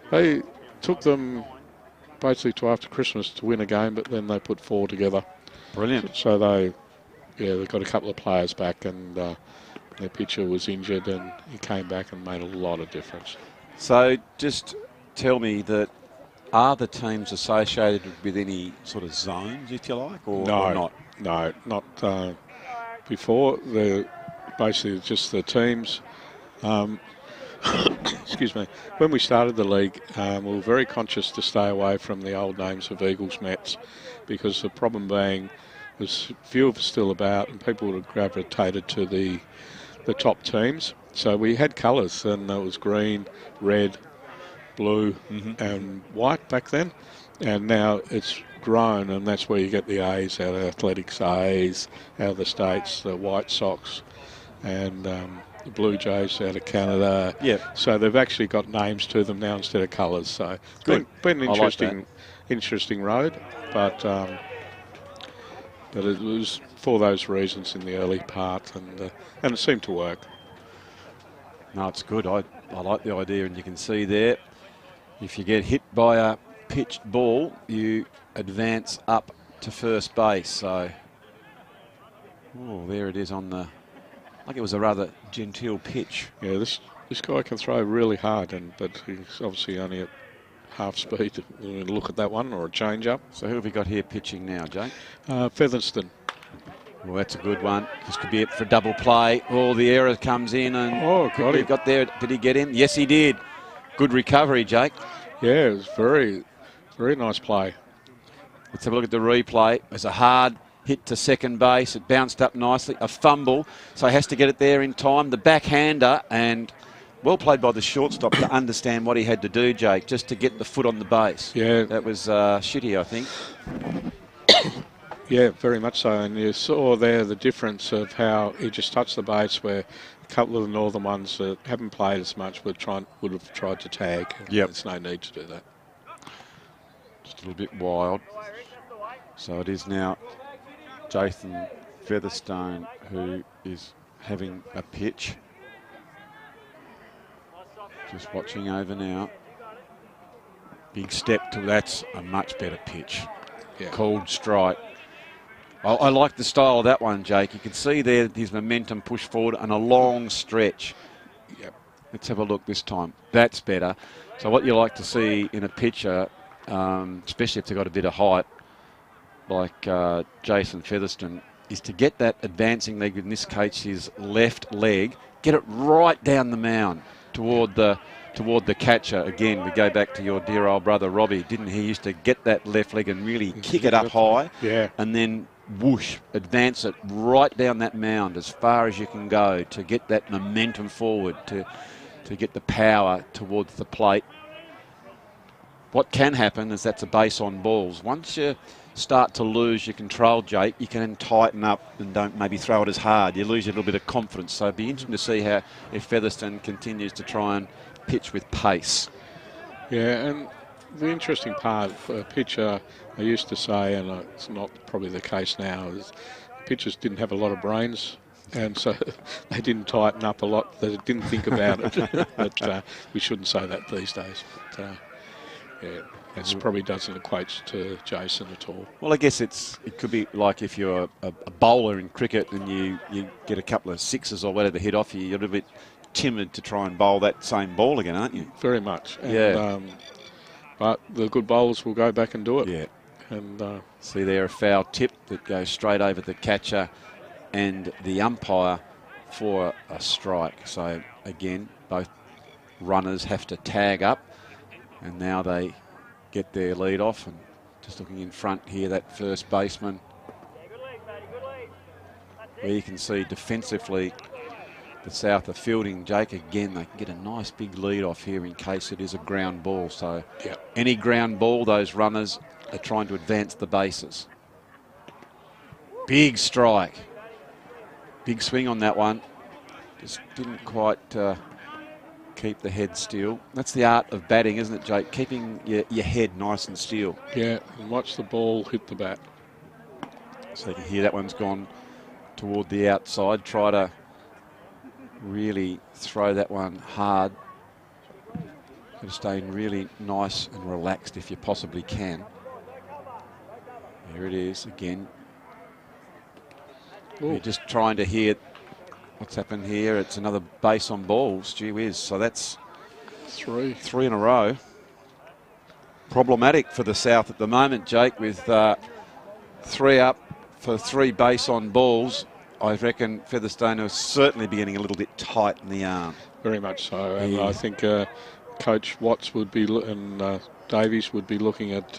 they took them basically to after Christmas to win a game, but then they put 4 together. Brilliant. So they got a couple of players back, and their pitcher was injured, and he came back and made a lot of difference. So just tell me that, are the teams associated with any sort of zones, if you like, or not? No, not before. They're basically just the teams. Excuse me. When we started the league, we were very conscious to stay away from the old names of Eagles, Mets, because the problem being there's few of us still about, and people would have gravitated to the top teams. So we had colours, and it was green, red, blue, and white back then. And now it's grown, and that's where you get the A's out of Athletics, A's out of the States, the White Sox, and the Blue Jays out of Canada. Yeah. So they've actually got names to them now instead of colours. So it's been an interesting road, but it was for those reasons in the early part, and it seemed to work. No, it's good. I like the idea, and you can see there, if you get hit by a pitched ball, you advance up to first base. So, there it is on the. Like it was a rather genteel pitch. Yeah, this guy can throw really hard, but he's obviously only at half speed. Look at that one, or a change up. So who have we got here pitching now, Jake? Featherston. Well, that's a good one. This could be it for a double play. Oh, the error comes in, and got there. Did he get in? Yes, he did. Good recovery, Jake. Yeah, it was very, very nice play. Let's have a look at the replay. There's a hard hit to second base. It bounced up nicely. A fumble, so he has to get it there in time. The backhander, and well played by the shortstop to understand what he had to do, Jake, just to get the foot on the base. Yeah. That was shitty, I think. Yeah, very much so. And you saw there the difference of how he just touched the base, where a couple of the northern ones that haven't played as much would have tried to tag. Yep. There's no need to do that. Just a little bit wild. So it is now Jason Featherstone who is having a pitch. Just watching over now. Big step to that's a much better pitch. Yeah. Called strike. I like the style of that one, Jake. You can see there his momentum push forward and a long stretch. Yep. Let's have a look this time. That's better. So what you like to see in a pitcher, especially if they've got a bit of height, like Jason Featherstone, is to get that advancing leg, in this case his left leg, get it right down the mound toward the catcher. Again, we go back to your dear old brother Robbie. Didn't he used to get that left leg and really kick it up high? Yeah. And then whoosh, advance it right down that mound as far as you can go to get that momentum forward, to get the power towards the plate. What can happen is that's a base on balls. Once you start to lose your control, Jake, you can then tighten up and don't maybe throw it as hard. You lose a little bit of confidence. So it'd be interesting to see how if Featherstone continues to try and pitch with pace. Yeah, and the interesting part for a pitcher, I used to say, and it's not probably the case now, is pitchers didn't have a lot of brains, and so they didn't tighten up a lot. They didn't think about it. But we shouldn't say that these days. But, yeah, it probably doesn't equate to Jason at all. Well, I guess it could be like if you're a bowler in cricket and you get a couple of sixes or whatever hit off you, you're a little bit timid to try and bowl that same ball again, aren't you? Very much. And, yeah. But the good bowlers will go back and do it. Yeah. And see there a foul tip that goes straight over the catcher and the umpire for a strike. So again, both runners have to tag up, and now they get their lead off. And just looking in front here, that first baseman, where you can see defensively the South are fielding. Jake, again, they can get a nice big lead off here in case it is a ground ball. So any ground ball, those runners are trying to advance the bases. Big strike. Big swing on that one. Just didn't quite keep the head still. That's the art of batting, isn't it, Jake? Keeping your head nice and still. Yeah, and watch the ball hit the bat. So you can hear that one's gone toward the outside. Try to really throw that one hard. Got to stay really nice and relaxed if you possibly can. There it is again. Ooh. You're just trying to hear what's happened here. It's another base on balls. Gee whiz. So that's three in a row. Problematic for the South at the moment, Jake, with 3 up for 3 base on balls. I reckon Featherstone will certainly be getting a little bit tight in the arm. Very much so. And I think Coach Watts would be, and Davies would be looking at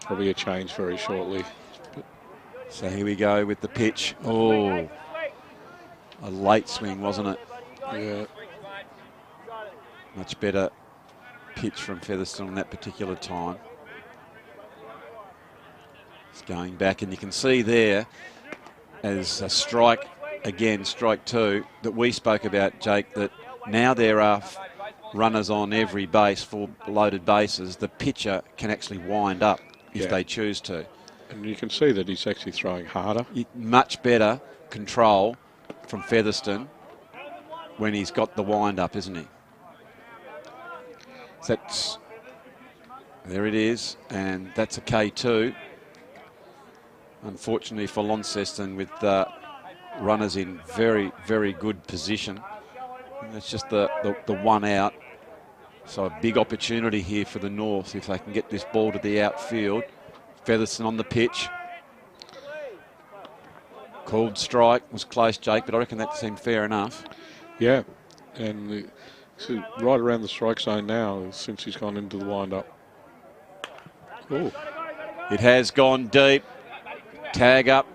probably a change very shortly. So here we go with the pitch. Oh, a late swing, wasn't it? Yeah. Much better pitch from Featherstone that particular time. It's going back, and you can see there as a strike, again, strike 2, that we spoke about, Jake, that now there are runners on every base, 4 loaded bases. The pitcher can actually wind up if they choose to. And you can see that he's actually throwing harder. Much better control from Featherstone when he's got the wind up, isn't he? That's, there it is, and that's a K2. Unfortunately for Launceston, with runners in very, very good position. And that's just the one out. So a big opportunity here for the North if they can get this ball to the outfield. Featherstone on the pitch. Called strike, was close, Jake, but I reckon that seemed fair enough. Yeah, and so right around the strike zone now since he's gone into the wind-up. Oh, it has gone deep. Tag up.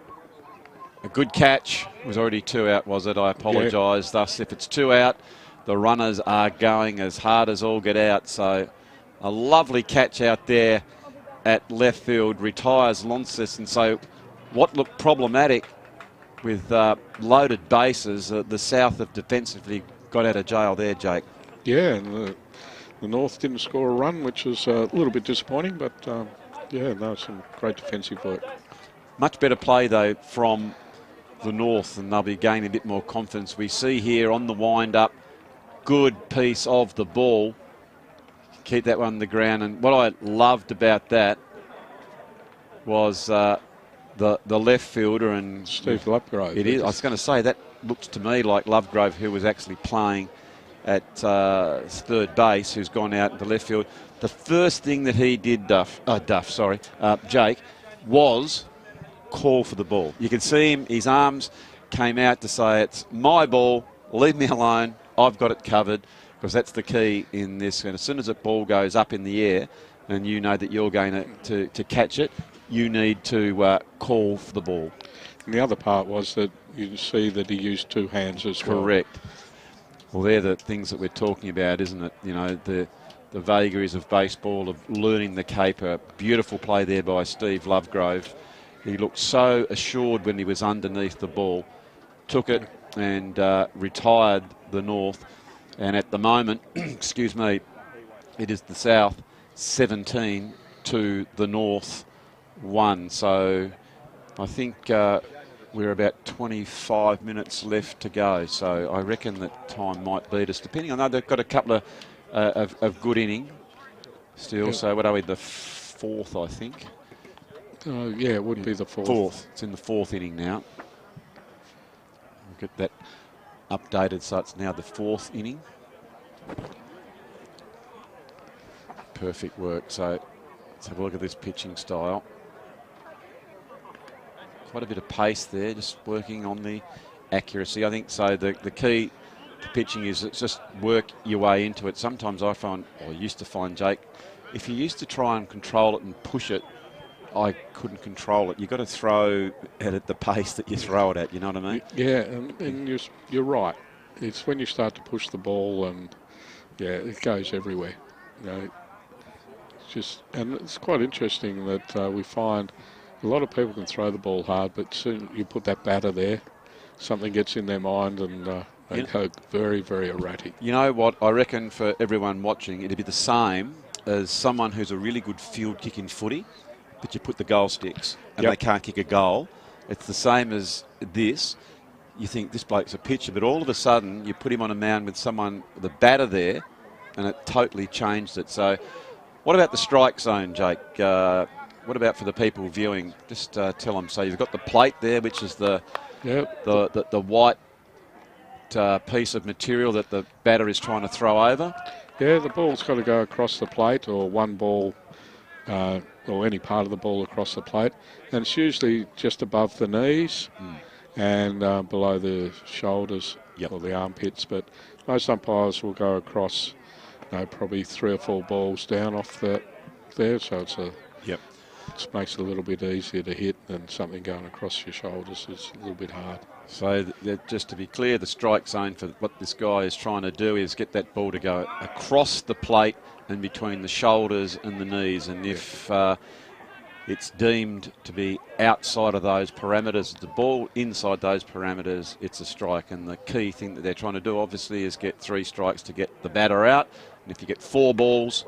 A good catch. It was already 2 out, was it? I apologise. Thus, if it's 2 out, the runners are going as hard as all get out. So a lovely catch out there at left field. Retires Launceston. So what looked problematic with loaded bases, the South have defensively got out of jail there, Jake. Yeah, and the North didn't score a run, which was a little bit disappointing, but yeah, no, some great defensive work. Much better play, though, from the North, and they'll be gaining a bit more confidence. We see here on the wind-up, good piece of the ball. Keep that one on the ground, and what I loved about that was the left fielder and Steve Lovegrove. It is. I was going to say that looks to me like Lovegrove, who was actually playing at third base, who's gone out into left field. The first thing that he did, Jake, was call for the ball. You can see him, his arms came out to say, it's my ball, leave me alone, I've got it covered, because that's the key in this. And as soon as the ball goes up in the air and you know that you're going to catch it, you need to call for the ball. And the other part was that you see that he used 2 hands as well. Correct. Well, they're the things that we're talking about, isn't it? You know, the vagaries of baseball, of learning the caper. Beautiful play there by Steve Lovegrove. He looked so assured when he was underneath the ball. Took it and retired the North. And at the moment, excuse me, it is the South 17 to the North 1. So I think we're about 25 minutes left to go, so I reckon that time might beat us, depending on that. They've got a couple of good innings still. Yep. So what are we, the fourth, I think? Yeah, it would be the fourth. Fourth. It's in the fourth inning now. We'll get that updated, so it's now the fourth inning. Perfect work. So let's have a look at this pitching style. Quite a bit of pace there, just working on the accuracy. I think so. The key to pitching is it's just work your way into it. Sometimes I find, or used to find, Jake, if you used to try and control it and push it, I couldn't control it. You've got to throw it at the pace that you throw it at, you know what I mean? Yeah, and you're right. It's when you start to push the ball and, yeah, it goes everywhere. You know, and it's quite interesting that we find a lot of people can throw the ball hard, but soon you put that batter there, something gets in their mind and they go very, very erratic. You know what? I reckon for everyone watching, it'd be the same as someone who's a really good field kicking footy, but you put the goal sticks and they can't kick a goal. It's the same as this. You think this bloke's a pitcher, but all of a sudden you put him on a mound with someone, the batter there, and it totally changed it. So what about the strike zone, Jake? What about for the people viewing? Just tell them. So you've got the plate there, which is the white piece of material that the batter is trying to throw over. Yeah, the ball's got to go across the plate, or one ball, or any part of the ball across the plate. And it's usually just above the knees and below the shoulders or the armpits. But most umpires will go across, probably 3 or 4 balls down off there. So it's it makes it a little bit easier to hit than something going across your shoulders is a little bit hard. So just to be clear, the strike zone for what this guy is trying to do is get that ball to go across the plate and between the shoulders and the knees. And if it's deemed to be outside of those parameters, the ball inside those parameters, it's a strike. And the key thing that they're trying to do, obviously, is get 3 strikes to get the batter out. And if you get 4 balls,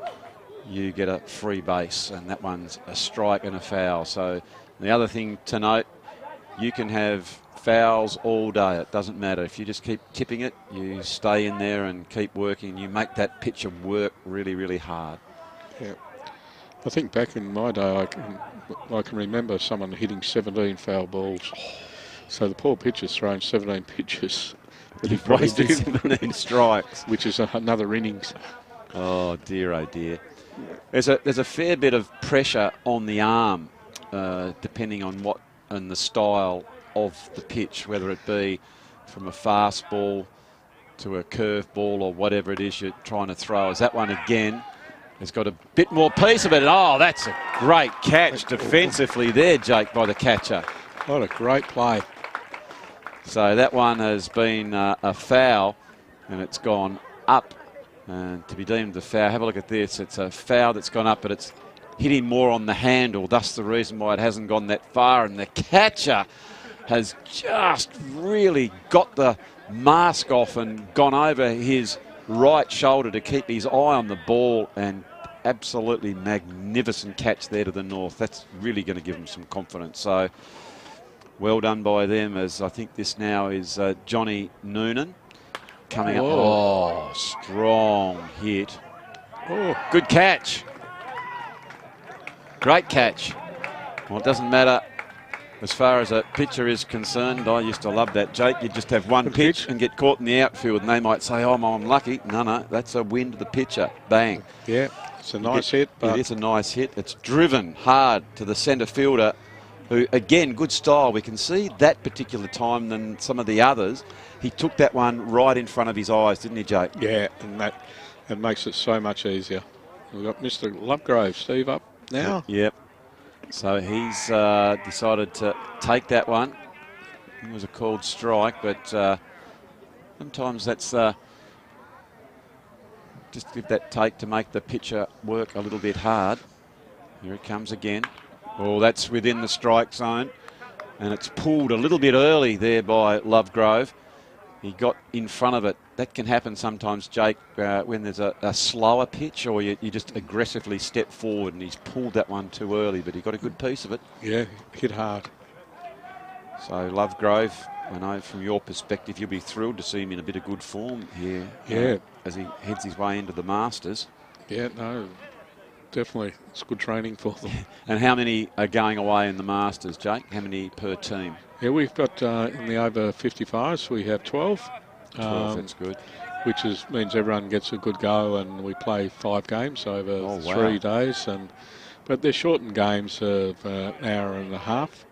you get a free base, and that one's a strike and a foul. So the other thing to note, you can have fouls all day. It doesn't matter. If you just keep tipping it, you stay in there and keep working. You make that pitcher work really, really hard. Yeah. I think back in my day, I can remember someone hitting 17 foul balls. So the poor pitcher's thrown 17 pitches. But he wasted 17 strikes. Which is another innings. Oh, dear, oh, dear. There's a fair bit of pressure on the arm, depending on what and the style of the pitch, whether it be from a fast ball to a curve ball or whatever it is you're trying to throw. As that one again has got a bit more piece of it. Oh, that's a great catch defensively there, Jake, by the catcher. What a great play. So that one has been a foul, and it's gone up. And to be deemed a foul, have a look at this. It's a foul that's gone up, but it's hit him more on the handle. That's the reason why it hasn't gone that far. And the catcher has just really got the mask off and gone over his right shoulder to keep his eye on the ball. And absolutely magnificent catch there to the north. That's really going to give him some confidence. So well done by them, as I think this now is Johnny Noonan. Coming up. Oh, strong hit. Oh, good catch. Great catch. Well, it doesn't matter as far as a pitcher is concerned. I used to love that, Jake. You just have one pitch and get caught in the outfield, and they might say, oh, I'm lucky. No, that's a win to the pitcher. Bang. Yeah, it's a nice hit. But it is a nice hit. It's driven hard to the centre fielder, who, again, good style. We can see that particular time than some of the others. He took that one right in front of his eyes, didn't he, Jake? Yeah, and it makes it so much easier. We've got Mr. Lovegrove, Steve, up now. Yep. So he's decided to take that one. It was a called strike, but sometimes that's just give that take to make the pitcher work a little bit hard. Here it comes again. Oh, that's within the strike zone. And it's pulled a little bit early there by Lovegrove. He got in front of it. That can happen sometimes, Jake, when there's a slower pitch, or you just aggressively step forward, and he's pulled that one too early, but he got a good piece of it. Yeah, hit hard. So Lovegrove, I know from your perspective, you'll be thrilled to see him in a bit of good form here. Yeah. As he heads his way into the Masters. Yeah, no, definitely. It's good training for them. And how many are going away in the Masters, Jake? How many per team? Yeah, we've got in the over 55s, we have 12. 12, that's good. Which means everyone gets a good go, and we play 5 games over 3 days. But they're shortened games of an hour and a half,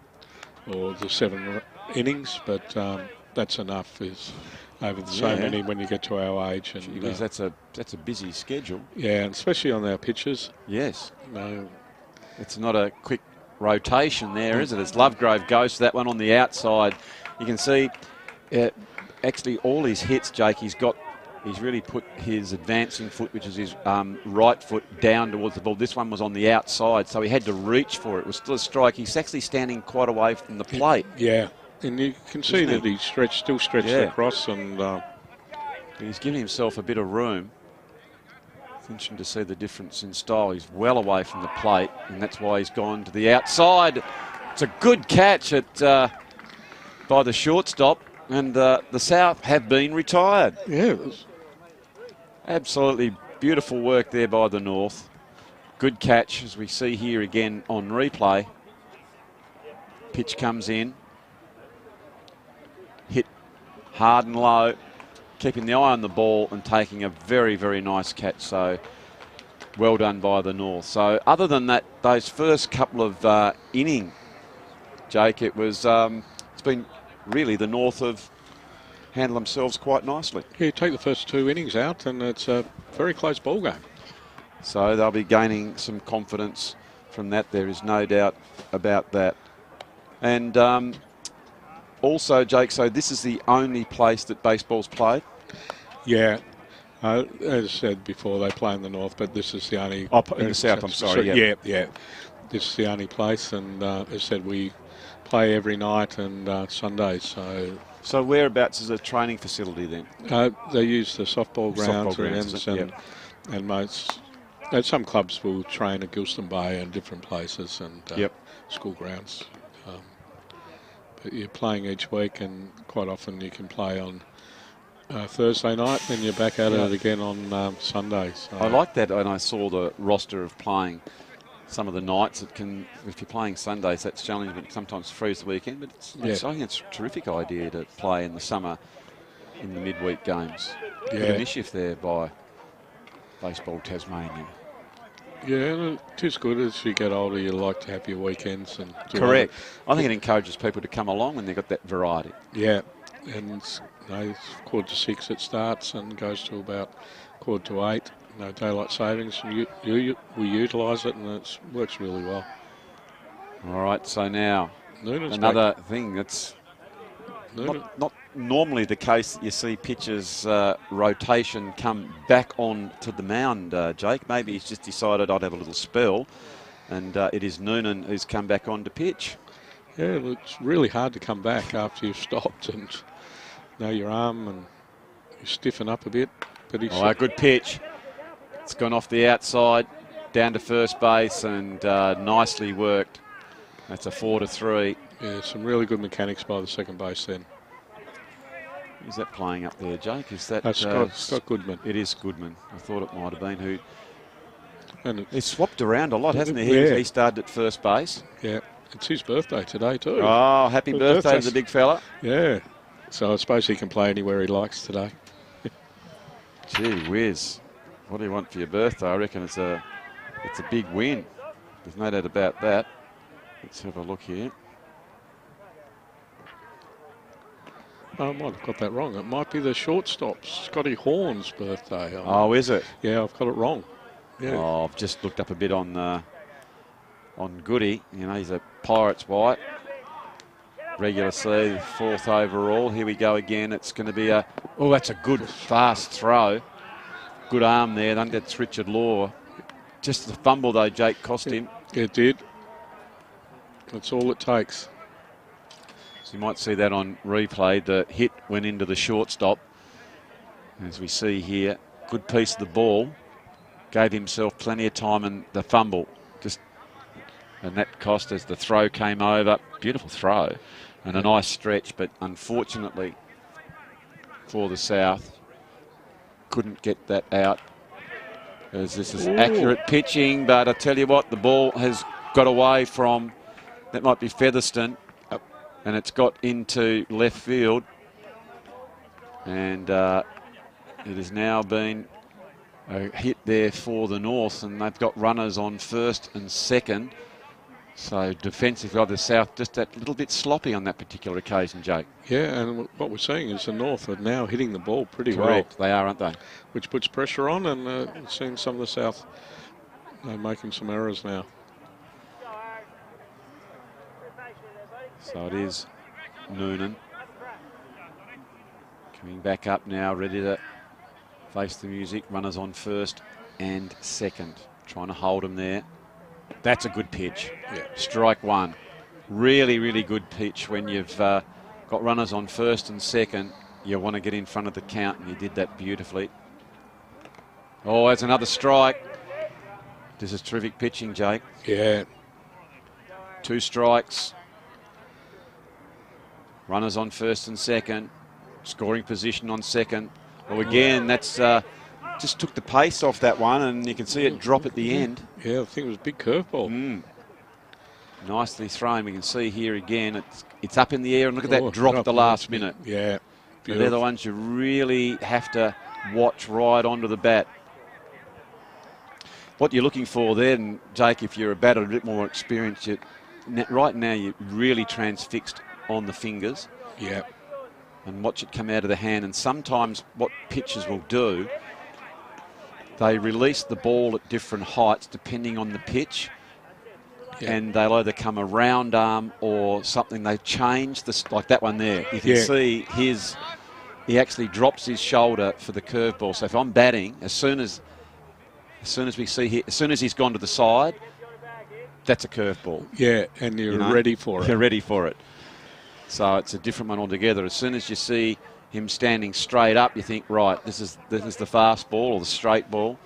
or the 7 innings, but that's enough. Is over so many when you get to our age. And that's a busy schedule. Yeah, and especially on our pitches. Yes. No, it's not a quick rotation there, is it? As Lovegrove goes to that one on the outside, you can see actually all his hits, Jake, he's really put his advancing foot, which is his right foot, down towards the ball. This one was on the outside, so he had to reach for it. It was still a strike. He's actually standing quite away from the plate. Yeah, and you can see that he still stretched across, and he's giving himself a bit of room. It's interesting to see the difference in style. He's well away from the plate, and that's why he's gone to the outside. It's a good catch by the shortstop, and the South have been retired. Yeah, it was absolutely beautiful work there by the North. Good catch, as we see here again on replay. Pitch comes in. Hit hard and low. Keeping the eye on the ball and taking a very, very nice catch. So well done by the North. So other than that, those first couple of innings, Jake, it's been really the North have handled themselves quite nicely. Yeah, you take the first 2 innings out and it's a very close ball game. So they'll be gaining some confidence from that. There is no doubt about that. And also, Jake, so this is the only place that baseball's played? Yeah. As I said before, they play in the North, but this is the only... in the South, I'm sorry. Yeah. This is the only place, and as I said, we play every night and Sundays. So whereabouts is a training facility then? They use the softball grounds and most... some clubs will train at Gilston Bay and different places and school grounds. But you're playing each week, and quite often you can play on Thursday night, then you're back at it again on Sunday. So. I like that, and I saw the roster of playing some of the nights. If you're playing Sundays, that's challenging, but sometimes frees the weekend. But I think it's a terrific idea to play in the summer in the midweek games. Bit of mischief there by Baseball Tasmania. Yeah, it is good. As you get older, you like to have your weekends. And correct. I think it encourages people to come along when they've got that variety. Yeah, and it's 5:45 it starts and goes to about 7:45. Daylight savings, and we utilise it, and it works really well. All right, so now Noonan's another thing that's not normally the case that you see pitchers rotation come back on to the mound, Jake. Maybe he's just decided I'd have a little spell, and it is Noonan who's come back on to pitch. Yeah, it's really hard to come back after you've stopped and your arm and you stiffen up a bit. But a good pitch. It's gone off the outside, down to first base, and nicely worked. That's a 4-3. Yeah, some really good mechanics by the second base then. Is that playing up there, Jake? Is that Scott Goodman? It is Goodman. I thought it might have been who. And he's swapped around a lot, hasn't he? He started at first base. Yeah, it's his birthday today too. Oh, happy birthday to the big fella. Yeah. So I suppose he can play anywhere he likes today. Gee whiz. What do you want for your birthday? I reckon it's a big win. There's no doubt about that. Let's have a look here. I might have got that wrong. It might be the shortstop, Scotty Horn's birthday. Oh, is it? Yeah, I've got it wrong. Yeah. Oh, I've just looked up a bit on Goody. He's a Pirates white. Regular C, 4th overall. Here we go again. It's going to be that's a good fast throw. Good arm there. I think that's Richard Law. Just the fumble though, Jake, cost him. It did. That's all it takes. So you might see that on replay. The hit went into the shortstop. As we see here, good piece of the ball. Gave himself plenty of time, and the fumble and that cost as the throw came over. Beautiful throw. And a nice stretch, but unfortunately for the South, couldn't get that out. As this is accurate pitching, but I tell you what, the ball has got away from, that might be Featherstone, and it's got into left field. And it has now been a hit there for the North, and they've got runners on first and second. So defensively, the South just that little bit sloppy on that particular occasion, Jake. Yeah, and what we're seeing is the North are now hitting the ball pretty Correct. well. They are, aren't they? Which puts pressure on, and seeing some of the South making some errors now. So it is Noonan coming back up now, ready to face the music. Runners on first and second. Trying to hold him there. That's a good pitch. Yeah. Strike one. Really, really good pitch when you've got runners on first and second. You want to get in front of the count, and you did that beautifully. Oh, that's another strike. This is terrific pitching, Jake. Yeah. 2 strikes. Runners on first and second. Scoring position on second. Well, again, that's just took the pace off that one, and you can see it drop at the end. Yeah, I think it was a big curveball. Nicely thrown. We can see here again, it's up in the air, and look at that drop at the last minute. Yeah. So they're the ones you really have to watch right onto the bat. What you're looking for then, Jake, if you're a batter a bit more experienced, right now you're really transfixed on the fingers. Yeah. And watch it come out of the hand. And sometimes what pitchers will do, they release the ball at different heights depending on the pitch. Yeah. And they'll either come a round arm or something. They change this, like that one there. You can see he actually drops his shoulder for the curveball. So if I'm batting, as soon as we see here, as soon as he's gone to the side, that's a curveball. Yeah, and you're ready for it. You're ready for it. So it's a different one altogether. As soon as you see him standing straight up, you think, right, this is the fast ball or the straight ball.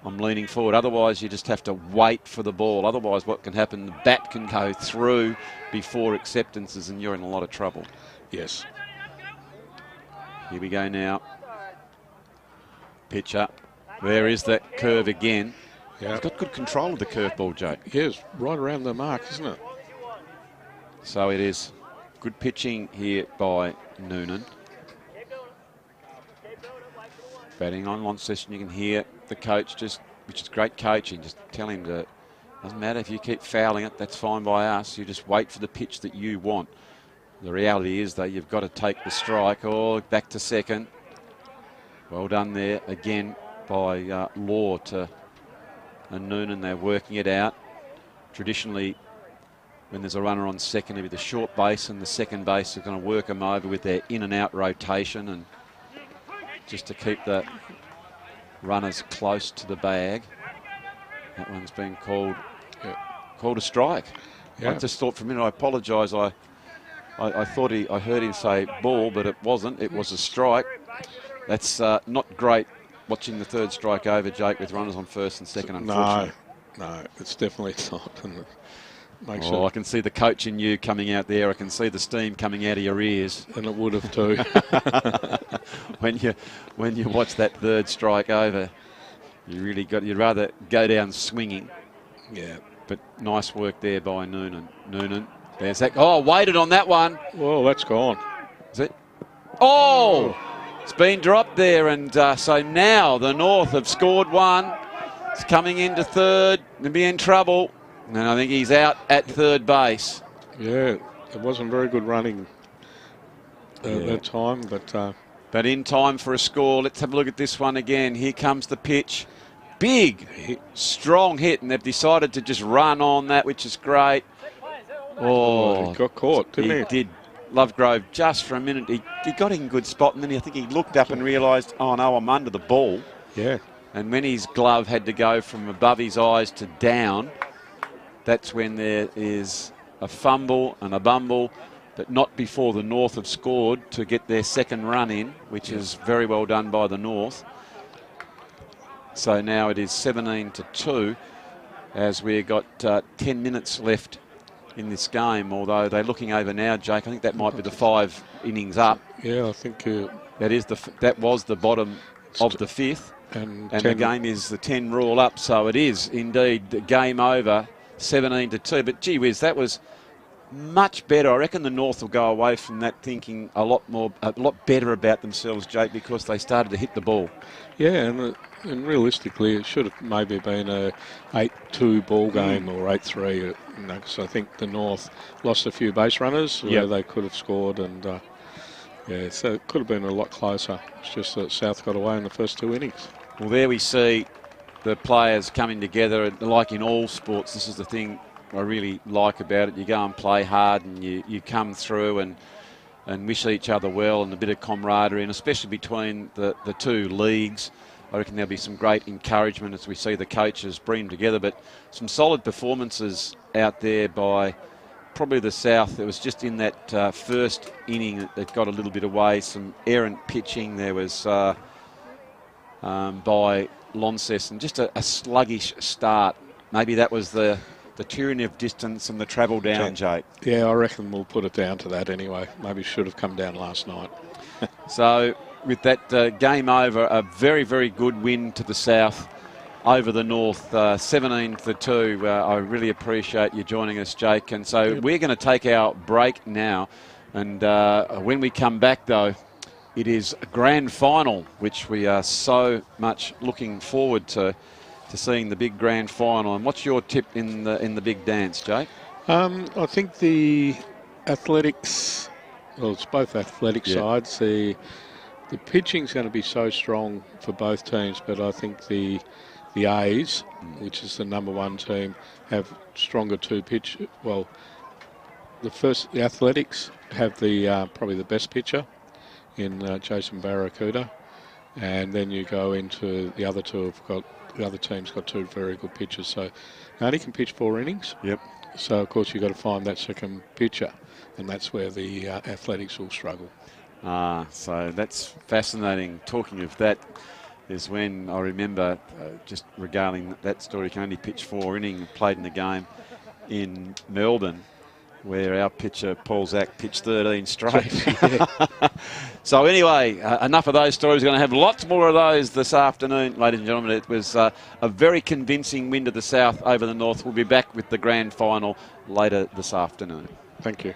I'm leaning forward. Otherwise, you just have to wait for the ball. Otherwise, what can happen, the bat can go through before acceptances, and you're in a lot of trouble. Yes. Here we go now. Pitch up. There is that curve again. Yeah. He's got good control of the curveball, Jake. Yes, right around the mark, isn't it? So it is. Good pitching here by Noonan. Batting on Launceston, you can hear the coach which is great coaching, just tell him that doesn't matter if you keep fouling it, that's fine by us. You just wait for the pitch that you want. The reality is, though, you've got to take the strike. Oh, back to second. Well done there again by Law and Noonan. They're working it out. Traditionally, when there's a runner on second, it'll be the short base, and the second base are going to work them over with their in and out rotation, and just to keep the runners close to the bag. That one's been called a strike. Yeah. I just thought for a minute, I apologise. I thought I heard him say ball, but it wasn't. It was a strike. That's not great watching the third strike over, Jake, with runners on first and second, unfortunately. No, it's definitely not. I can see the coach in you coming out there. I can see the steam coming out of your ears. And it would have too. when you watch that third strike over, you'd rather go down swinging. Yeah. But nice work there by Noonan. There's that. Oh, waited on that one. Whoa, that's gone. Is it? Oh! It's been dropped there, and so now the North have scored one. It's coming into third. They'll be in trouble. And I think he's out at third base. Yeah, it wasn't very good running that time, but in time for a score. Let's have a look at this one again. Here comes the pitch. Big, strong hit, and they've decided to just run on that, which is great. Oh, he got caught, didn't he? He did. Lovegrove, just for a minute, he got in good spot, and then I think he looked up and realised, oh no, I'm under the ball. Yeah. And when his glove had to go from above his eyes to down, that's when there is a fumble and a bumble, but not before the North have scored to get their second run in, which is very well done by the North. So now it is 17-2 as we've got 10 minutes left in this game, although they're looking over now, Jake. I think that might be the 5 innings up. Yeah, I think that was the bottom of the 5th, and the game is the 10 rule up, so it is indeed the game over, 17-2. But gee whiz, that was much better. I reckon the North will go away from that thinking a lot better about themselves, Jake, because they started to hit the ball. Yeah, and realistically, it should have maybe been a 8-2 ball game or 8-3. Because I think the North lost a few base runners where they could have scored, and so it could have been a lot closer. It's just that South got away in the first 2 innings. Well, there we see the players coming together, and like in all sports, this is the thing I really like about it. You go and play hard, and you come through and wish each other well, and a bit of camaraderie, and especially between the 2 leagues. I reckon there'll be some great encouragement as we see the coaches bring them together, but some solid performances out there by probably the South. It was just in that first inning that got a little bit away, some errant pitching. There was by Launceston, just a sluggish start. Maybe that was the tyranny of distance and the travel down, Jake. Yeah, I reckon we'll put it down to that anyway. Maybe should have come down last night. So with that game over, a very, very good win to the South over the North, 17-2. I really appreciate you joining us, Jake. And so we're going to take our break now. And when we come back, though, it is a grand final, which we are so much looking forward to seeing the big grand final. And what's your tip in the big dance, Jake? I think the athletics, well, it's both athletic sides. The pitching's going to be so strong for both teams, but I think the A's, which is the #1 team, have stronger 2 pitch. Well, the Athletics have the probably the best pitcher in Jason Barracuda, and then you go into the other 2 the other team's got 2 very good pitchers. So only can pitch 4 innings. Yep. So of course you've got to find that second pitcher, and that's where the Athletics will struggle. So that's fascinating. Talking of that is when I remember just regarding that story, can only pitch 4 innings, played in the game in Melbourne, where our pitcher, Paul Zach, pitched 13 straight. So anyway, enough of those stories. We're going to have lots more of those this afternoon, ladies and gentlemen. It was a very convincing win to the South over the North. We'll be back with the grand final later this afternoon. Thank you.